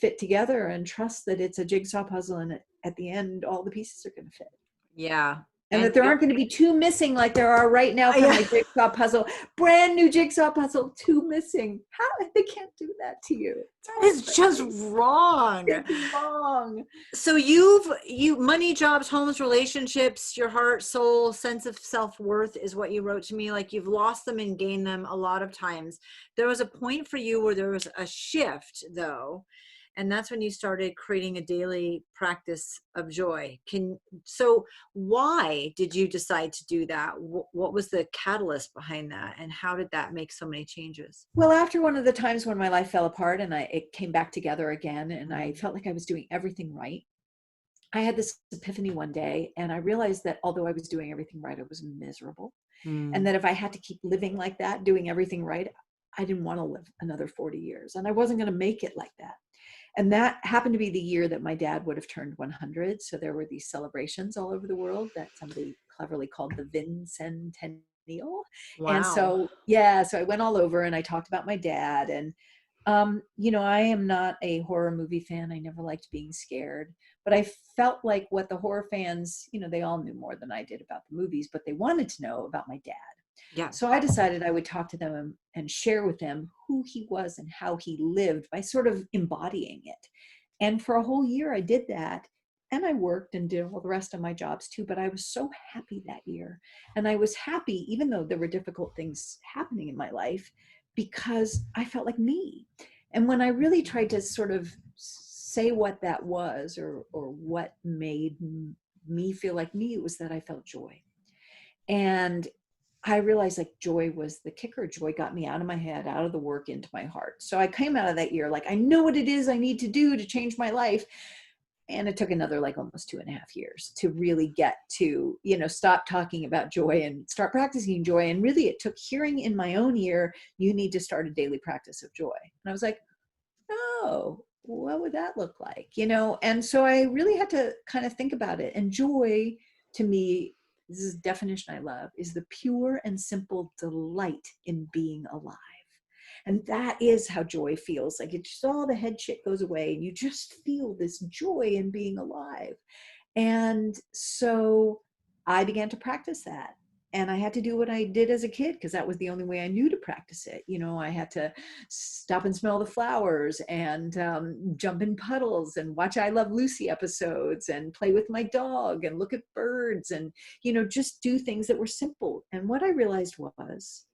fit together, and trust that it's a jigsaw puzzle, and at the end all the pieces are going to fit, Yeah. and that there aren't going to be two missing like there are right now for my jigsaw puzzle. Brand new jigsaw puzzle, two missing. How they can't do that to you? It's just wrong. It's wrong. So money, jobs, homes, relationships, your heart, soul, sense of self-worth is what you wrote to me. Like, you've lost them and gained them a lot of times. There was a point for you where there was a shift, though, and that's when you started creating a daily practice of joy. So why did you decide to do that? What was the catalyst behind that, and how did that make so many changes? Well, after one of the times when my life fell apart and it came back together again, and I felt like I was doing everything right, I had this epiphany one day, and I realized that although I was doing everything right, I was miserable. And that if I had to keep living like that, doing everything right, I didn't want to live another 40 years, and I wasn't going to make it like that. And that happened to be the year that my dad would have turned 100. So there were these celebrations all over the world that somebody cleverly called the Vincentennial. Wow. And so I went all over and I talked about my dad. And I am not a horror movie fan. I never liked being scared, but I felt like what the horror fans, they all knew more than I did about the movies, but they wanted to know about my dad. Yeah. So I decided I would talk to them and share with them who he was and how he lived by sort of embodying it. And for a whole year, I did that. And I worked and did all the rest of my jobs too. But I was so happy that year. And I was happy, even though there were difficult things happening in my life, because I felt like me. And when I really tried to sort of say what that was, or what made me feel like me, it was that I felt joy. And I realized like joy was the kicker. Joy got me out of my head, out of the work, into my heart. So I came out of that year like, I know what it is I need to do to change my life. And it took another like almost 2.5 years to really get to, stop talking about joy and start practicing joy. And really it took hearing in my own ear, you need to start a daily practice of joy. And I was like, oh, what would that look like? And so I really had to kind of think about it. And joy, to me, this is a definition I love, is the pure and simple delight in being alive. And that is how joy feels. Like, it's just all the head shit goes away and you just feel this joy in being alive. And so I began to practice that. And I had to do what I did as a kid, because that was the only way I knew to practice it. I had to stop and smell the flowers, and jump in puddles, and watch I Love Lucy episodes, and play with my dog, and look at birds, and, just do things that were simple. And what I realized was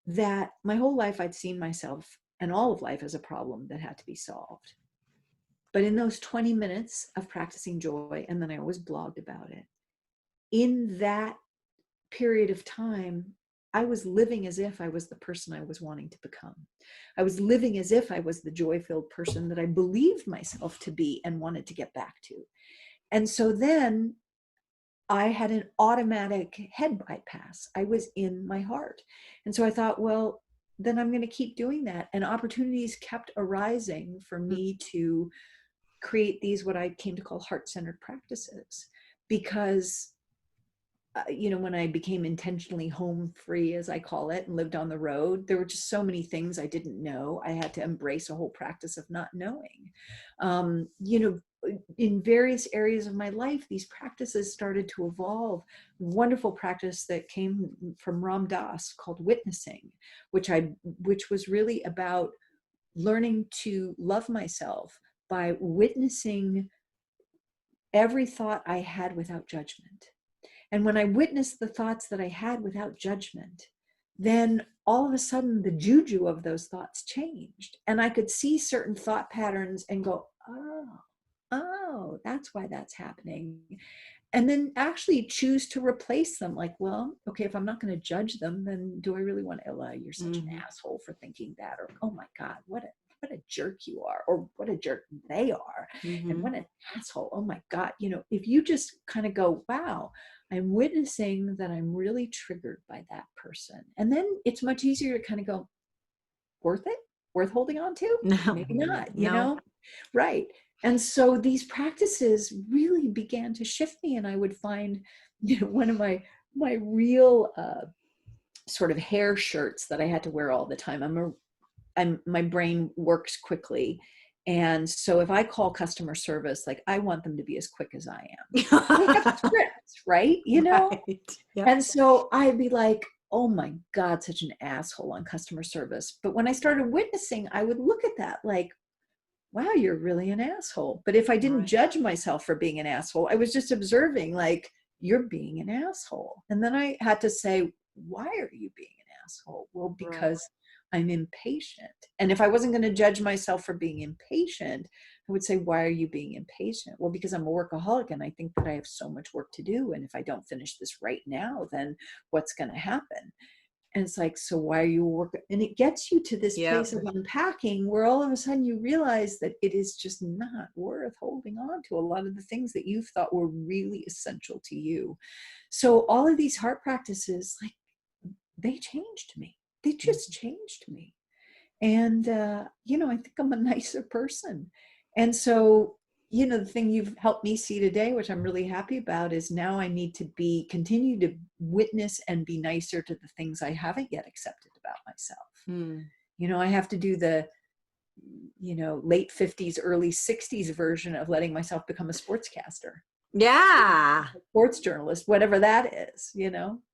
that my whole life I'd seen myself and all of life as a problem that had to be solved. But in those 20 minutes of practicing joy, and then I always blogged about it, in that period of time, I was living as if I was the person I was wanting to become. I was living as if I was the joy-filled person that I believed myself to be and wanted to get back to. And so then I had an automatic head bypass. I was in my heart. And so I thought, well, then I'm going to keep doing that. And opportunities kept arising for me to create these, what I came to call heart-centered practices. Because when I became intentionally home free, as I call it, and lived on the road, there were just so many things I didn't know. I had to embrace a whole practice of not knowing. In various areas of my life, these practices started to evolve. Wonderful practice that came from Ram Dass called witnessing, which was really about learning to love myself by witnessing every thought I had without judgment. And when I witnessed the thoughts that I had without judgment, then all of a sudden the juju of those thoughts changed. And I could see certain thought patterns and go, oh, that's why that's happening. And then actually choose to replace them. Like, well, okay, if I'm not going to judge them, then do I really want to, Ella, you're such an asshole for thinking that? Or, oh my God, what what a jerk you are, or what a jerk they are, and Mm-hmm. what an asshole. Oh my God. If you just kind of go, wow, I'm witnessing that I'm really triggered by that person. And then it's much easier to kind of go, worth it? Worth holding on to? No, Maybe not, no. Right. And so these practices really began to shift me. And I would find, one of my real sort of hair shirts that I had to wear all the time. My brain works quickly. And so if I call customer service, like I want them to be as quick as I am. They have scripts, right? Right. Yep. And so I'd be like, oh my God, such an asshole on customer service. But when I started witnessing, I would look at that like, wow, you're really an asshole. But if I didn't Right. judge myself for being an asshole, I was just observing, like, you're being an asshole. And then I had to say, why are you being an asshole? Well, Right. because I'm impatient. And if I wasn't going to judge myself for being impatient, I would say, why are you being impatient? Well, because I'm a workaholic and I think that I have so much work to do. And if I don't finish this right now, then what's going to happen? And it's like, so why are you working? And it gets you to this Yep. place of unpacking where all of a sudden you realize that it is just not worth holding on to a lot of the things that you thought were really essential to you. So all of these heart practices, like, they changed me. They just changed me. And, I think I'm a nicer person. And so, the thing you've helped me see today, which I'm really happy about, is now I need to continue to witness and be nicer to the things I haven't yet accepted about myself. Mm. I have to do the, late 50s, early 60s version of letting myself become a sportscaster, Yeah. sports journalist, whatever that is.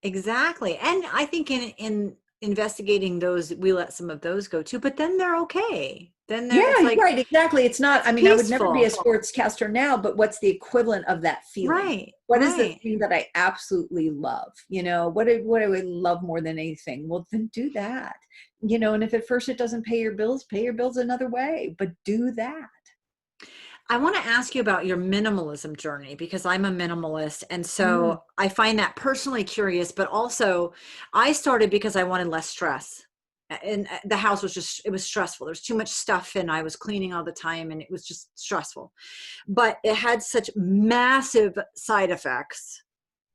Exactly. And I think in investigating those, we let some of those go too, but then they're okay. Then it's Yeah, like, right. Exactly. It's not, it's I mean, I would never be a peaceful. sportscaster now, but what's the equivalent of that feeling? Right. What is the Right. thing that I absolutely love? What do I love more than anything? Well, then do that. And if at first it doesn't pay your bills another way, but do that. I want to ask you about your minimalism journey because I'm a minimalist. And Mm. so I find that personally curious, but also I started because I wanted less stress. And the house it was stressful. There's too much stuff and I was cleaning all the time and it was just stressful. But it had such massive side effects,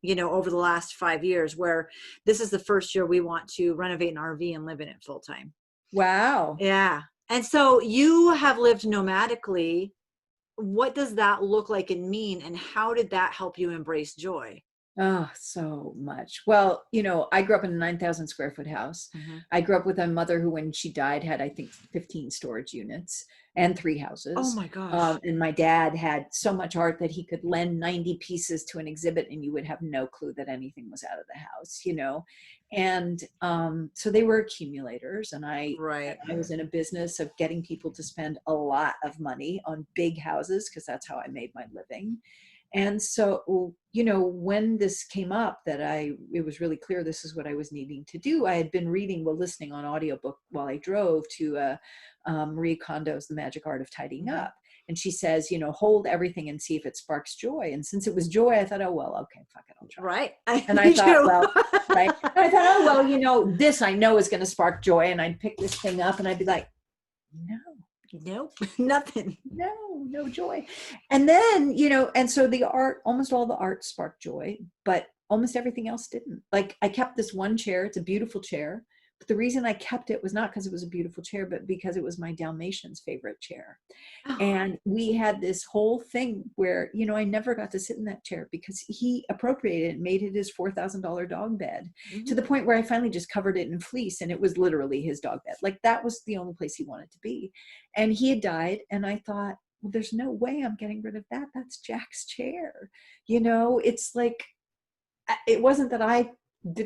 over the last 5 years, where this is the first year we want to renovate an RV and live in it full time. Wow. Yeah. And so you have lived nomadically. What does that look like and mean? And how did that help you embrace joy? Oh, so much. Well, I grew up in a 9,000 square foot house. Hmm. I grew up with a mother who, when she died, had, I think, 15 storage units and 3 Oh houses. my gosh. And my dad had so much art that he could lend 90 pieces to an exhibit and you would have no clue that anything was out of the house. And so they were accumulators. And Right. I was in a business of getting people to spend a lot of money on big houses because that's how I made my living. And so, when this came up that it was really clear this is what I was needing to do. I had been listening on audiobook while I drove to Marie Kondo's The Magic Art of Tidying Hmm. Up. And she says, hold everything and see if it sparks joy. And since it was joy, I thought, oh, well, okay, fuck it, I'll try. Right. And I Me thought, too. well, right. And I thought, oh, well, this I know is going to spark joy. And I'd pick this thing up and I'd be like, no, Nope. Nothing. no joy. And then, and so almost all the art sparked joy, but almost everything else didn't. Like, I kept this one chair. It's a beautiful chair. But the reason I kept it was not because it was a beautiful chair, but because it was my Dalmatian's favorite chair. Oh, And we had this whole thing where, I never got to sit in that chair because he appropriated it and made it his $4,000 dog bed, to mhm. the point where I finally just covered it in fleece and it was literally his dog bed. Like, that was the only place he wanted to be. And he had died. And I thought, well, there's no way I'm getting rid of that. That's Jack's chair. It's like, it wasn't that I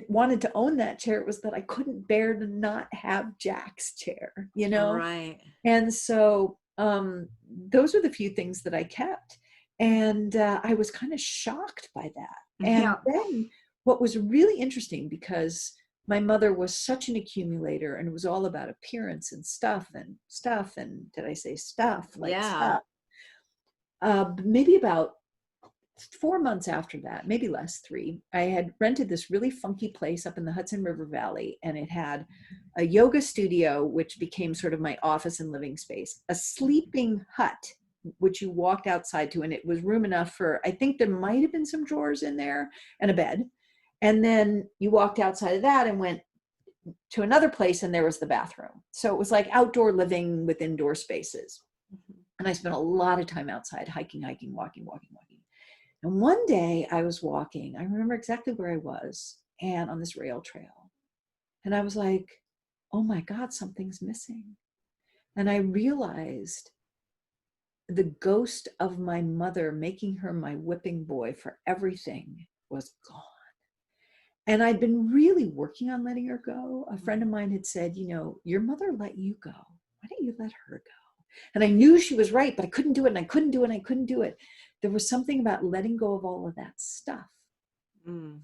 wanted to own that chair. It was that I couldn't bear to not have Jack's chair. Right. And so those are the few things that I kept. And I was kind of shocked by that. And Yeah. then what was really interesting, because my mother was such an accumulator and it was all about appearance and stuff. And did I say stuff? Like Yeah. stuff. Maybe about 4 months after that, maybe less, 3, I had rented this really funky place up in the Hudson River Valley, and it had a yoga studio, which became sort of my office and living space, a sleeping hut, which you walked outside to, and it was room enough for, I think there might have been some drawers in there and a bed. And then you walked outside of that and went to another place, and there was the bathroom. So it was like outdoor living with indoor spaces. And I spent a lot of time outside, hiking, walking. And one day I was walking, I remember exactly where I was, and on this rail trail. And I was like, oh my God, something's missing. And I realized the ghost of my mother making her my whipping boy for everything was gone. And I'd been really working on letting her go. A friend of mine had said, you know, your mother let you go. Why don't you let her go? And I knew she was right, but I couldn't do it, and I couldn't do it, and I couldn't do it. There was something about letting go of all of that stuff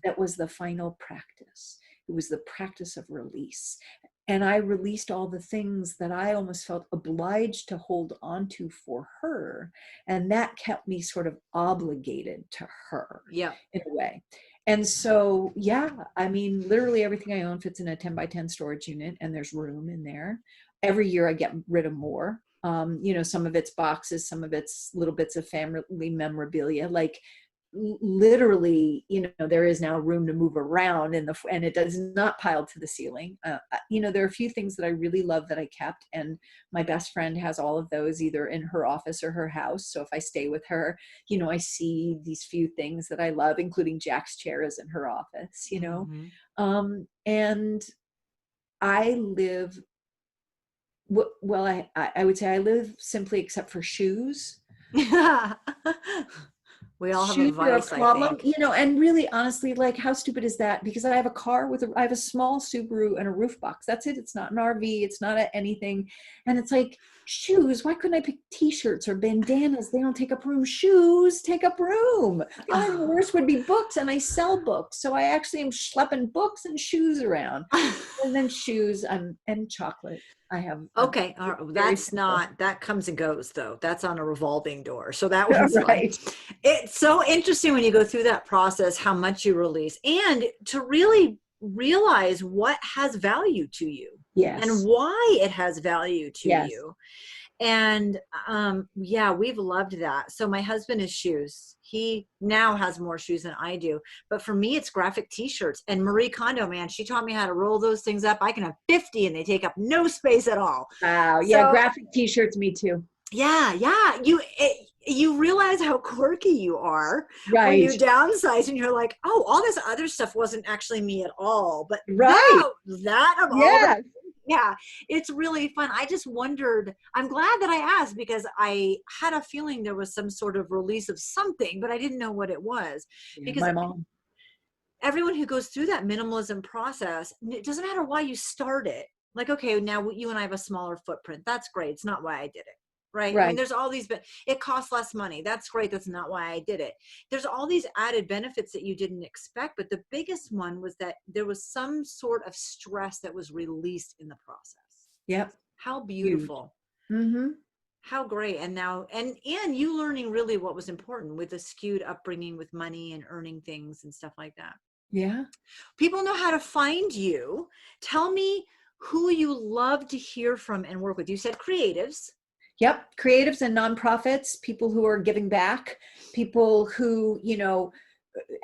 that was the final practice. It was the practice of release. And I released all the things that I almost felt obliged to hold on to for her. And that kept me sort of obligated to her in a way. And so, yeah, I mean, literally everything I own fits in a 10 by 10 storage unit, and there's room in there. Every year I get rid of more. You know, some of it's boxes, some of it's little bits of family memorabilia, like literally, you know, there is now room to move around and it does not pile to the ceiling. You know, there are a few things that I really love that I kept, and my best friend has all of those either in her office or her house. So if I stay with her, you know, I see these few things that I love, including Jack's chair is in her office, you know. And I live, well, I would say I live simply, except for shoes. We all have Shoes a are a vice, I problem, think. you know, and really, honestly, like, how stupid is that? Because I have a car with I have a small Subaru and a roof box. That's it. It's not an RV. It's not anything. And it's like, shoes, why couldn't I pick t-shirts or bandanas? They don't take up room. Shoes take up room. The only thing worse would be books, and I sell books. So I actually am schlepping books and shoes around. And then shoes and chocolate. I have. Okay, that's simple. not, that comes and goes though. That's on a revolving door. So that one's Right. fine. It's so interesting when you go through that process, how much you release, and to really realize what has value to you and why it has value to you. And yeah, we've loved that. So my husband is shoes. He now has more shoes than I do. But for me, it's graphic t-shirts. And Marie Kondo, man, she taught me how to roll those things up. I can have 50 and they take up no space at all. Wow. So, Yeah, graphic t-shirts, me too. Yeah. You realize how quirky you are when you Right. downsize, and you're like, oh, all this other stuff wasn't actually me at all. But Right. that of all the, yeah, it's really fun. I just wondered, I'm glad that I asked, because I had a feeling there was some sort of release of something, but I didn't know what it was. Because my mom. Everyone who goes through that minimalism process, it doesn't matter why you start it. Like, okay, now you and I have a smaller footprint. That's great. It's not why I did it. Right. I mean, there's all these, but it costs less money. That's great. That's not why I did it. There's all these added benefits that you didn't expect. But the biggest one was that there was some sort of stress that was released in the process. Yep. How beautiful. How great. And now, and you learning really what was important with a skewed upbringing with money and earning things and stuff like that. Yeah. People know how to find you. Tell me who you love to hear from and work with. You said creatives. Yep. Creatives and nonprofits, people who are giving back, people who, you know,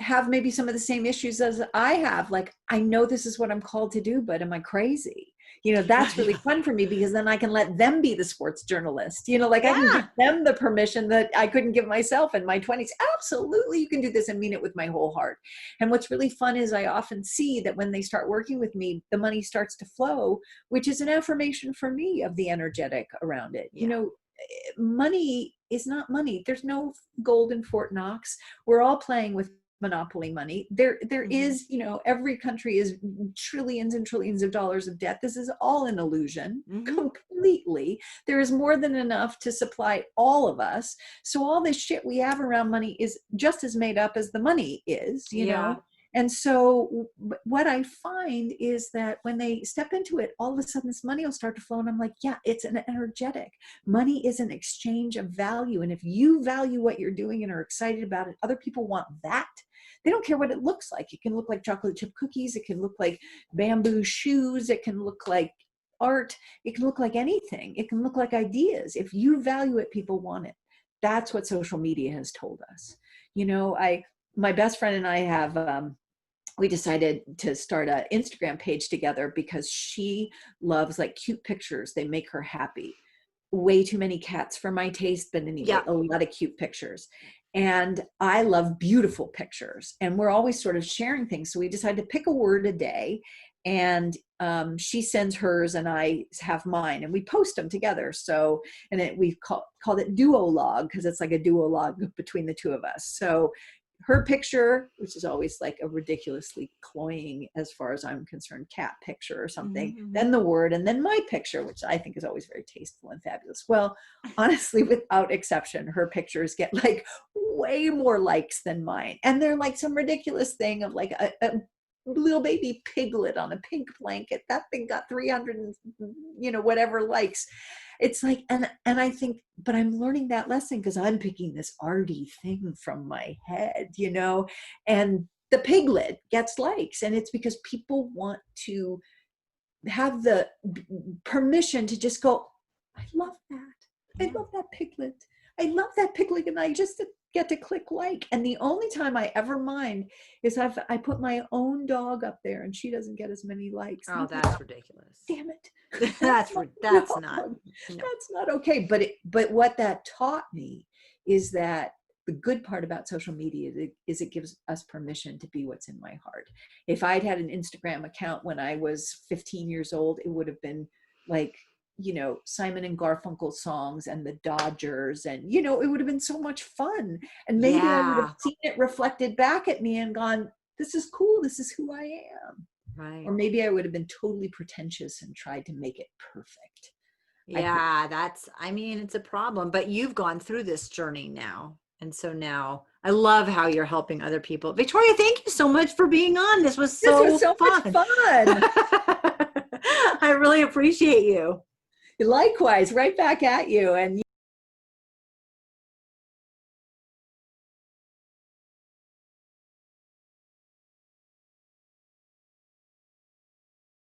have maybe some of the same issues as I have. Like, I know this is what I'm called to do, but am I crazy? You know, that's really fun for me, because then I can let them be the sports journalist. You know, like I can give them the permission that I couldn't give myself in my 20s. Absolutely, you can do this and mean it with my whole heart. And what's really fun is I often see that when they start working with me, the money starts to flow, which is an affirmation for me of the energetic around it. You know, money is not money. There's no gold in Fort Knox. We're all playing with monopoly money. There is, you know, every country is trillions and trillions of dollars of debt. This is all an illusion, completely. There is more than enough to supply all of us. So all this shit we have around money is just as made up as the money is, you know? And so what I find is that when they step into it, all of a sudden this money will start to flow. And I'm like, yeah, it's an energetic. Money is an exchange of value. And if you value what you're doing and are excited about it, other people want that. They don't care what it looks like. It can look like chocolate chip cookies. It can look like bamboo shoes. It can look like art. It can look like anything. It can look like ideas. If you value it, people want it. That's what social media has told us. You know, my best friend and I have, we decided to start an Instagram page together because she loves like cute pictures. They make her happy. Way too many cats for my taste, but anyway, Yeah. a lot of cute pictures. And I love beautiful pictures. And we're always sort of sharing things. So we decided to pick a word a day. And she sends hers and I have mine, and we post them together. So, and we've called it duologue because it's like a duologue between the two of us. So her picture, which is always like a ridiculously cloying, as far as I'm concerned, cat picture or something, Mm-hmm. then the word, and then my picture, which I think is always very tasteful and fabulous. Well, honestly, without exception, her pictures get like way more likes than mine. And they're like some ridiculous thing of like a little baby piglet on a pink blanket. That thing got 300 and, you know, whatever likes. It's like, and I think, but I'm learning that lesson because I'm picking this arty thing from my head, you know, and the piglet gets likes, and it's because people want to have the permission to just go, I love that. I love that piglet. I love that piglet. And I just get to click like. And the only time I ever mind is I put my own dog up there and she doesn't get as many likes. Oh, that's ridiculous. Damn it. That's not. No. That's not okay. But what that taught me is that the good part about social media is it gives us permission to be what's in my heart. If I'd had an Instagram account when I was 15 years old, it would have been like, you know, Simon and Garfunkel songs and the Dodgers, and, you know, it would have been so much fun. And maybe I would have seen it reflected back at me and gone, this is cool. This is who I am. Right. Or maybe I would have been totally pretentious and tried to make it perfect. Yeah, I mean, it's a problem, but you've gone through this journey now. And so now I love how you're helping other people. Victoria, thank you so much for being on. This was so much fun. I really appreciate you. Likewise, right back at you. And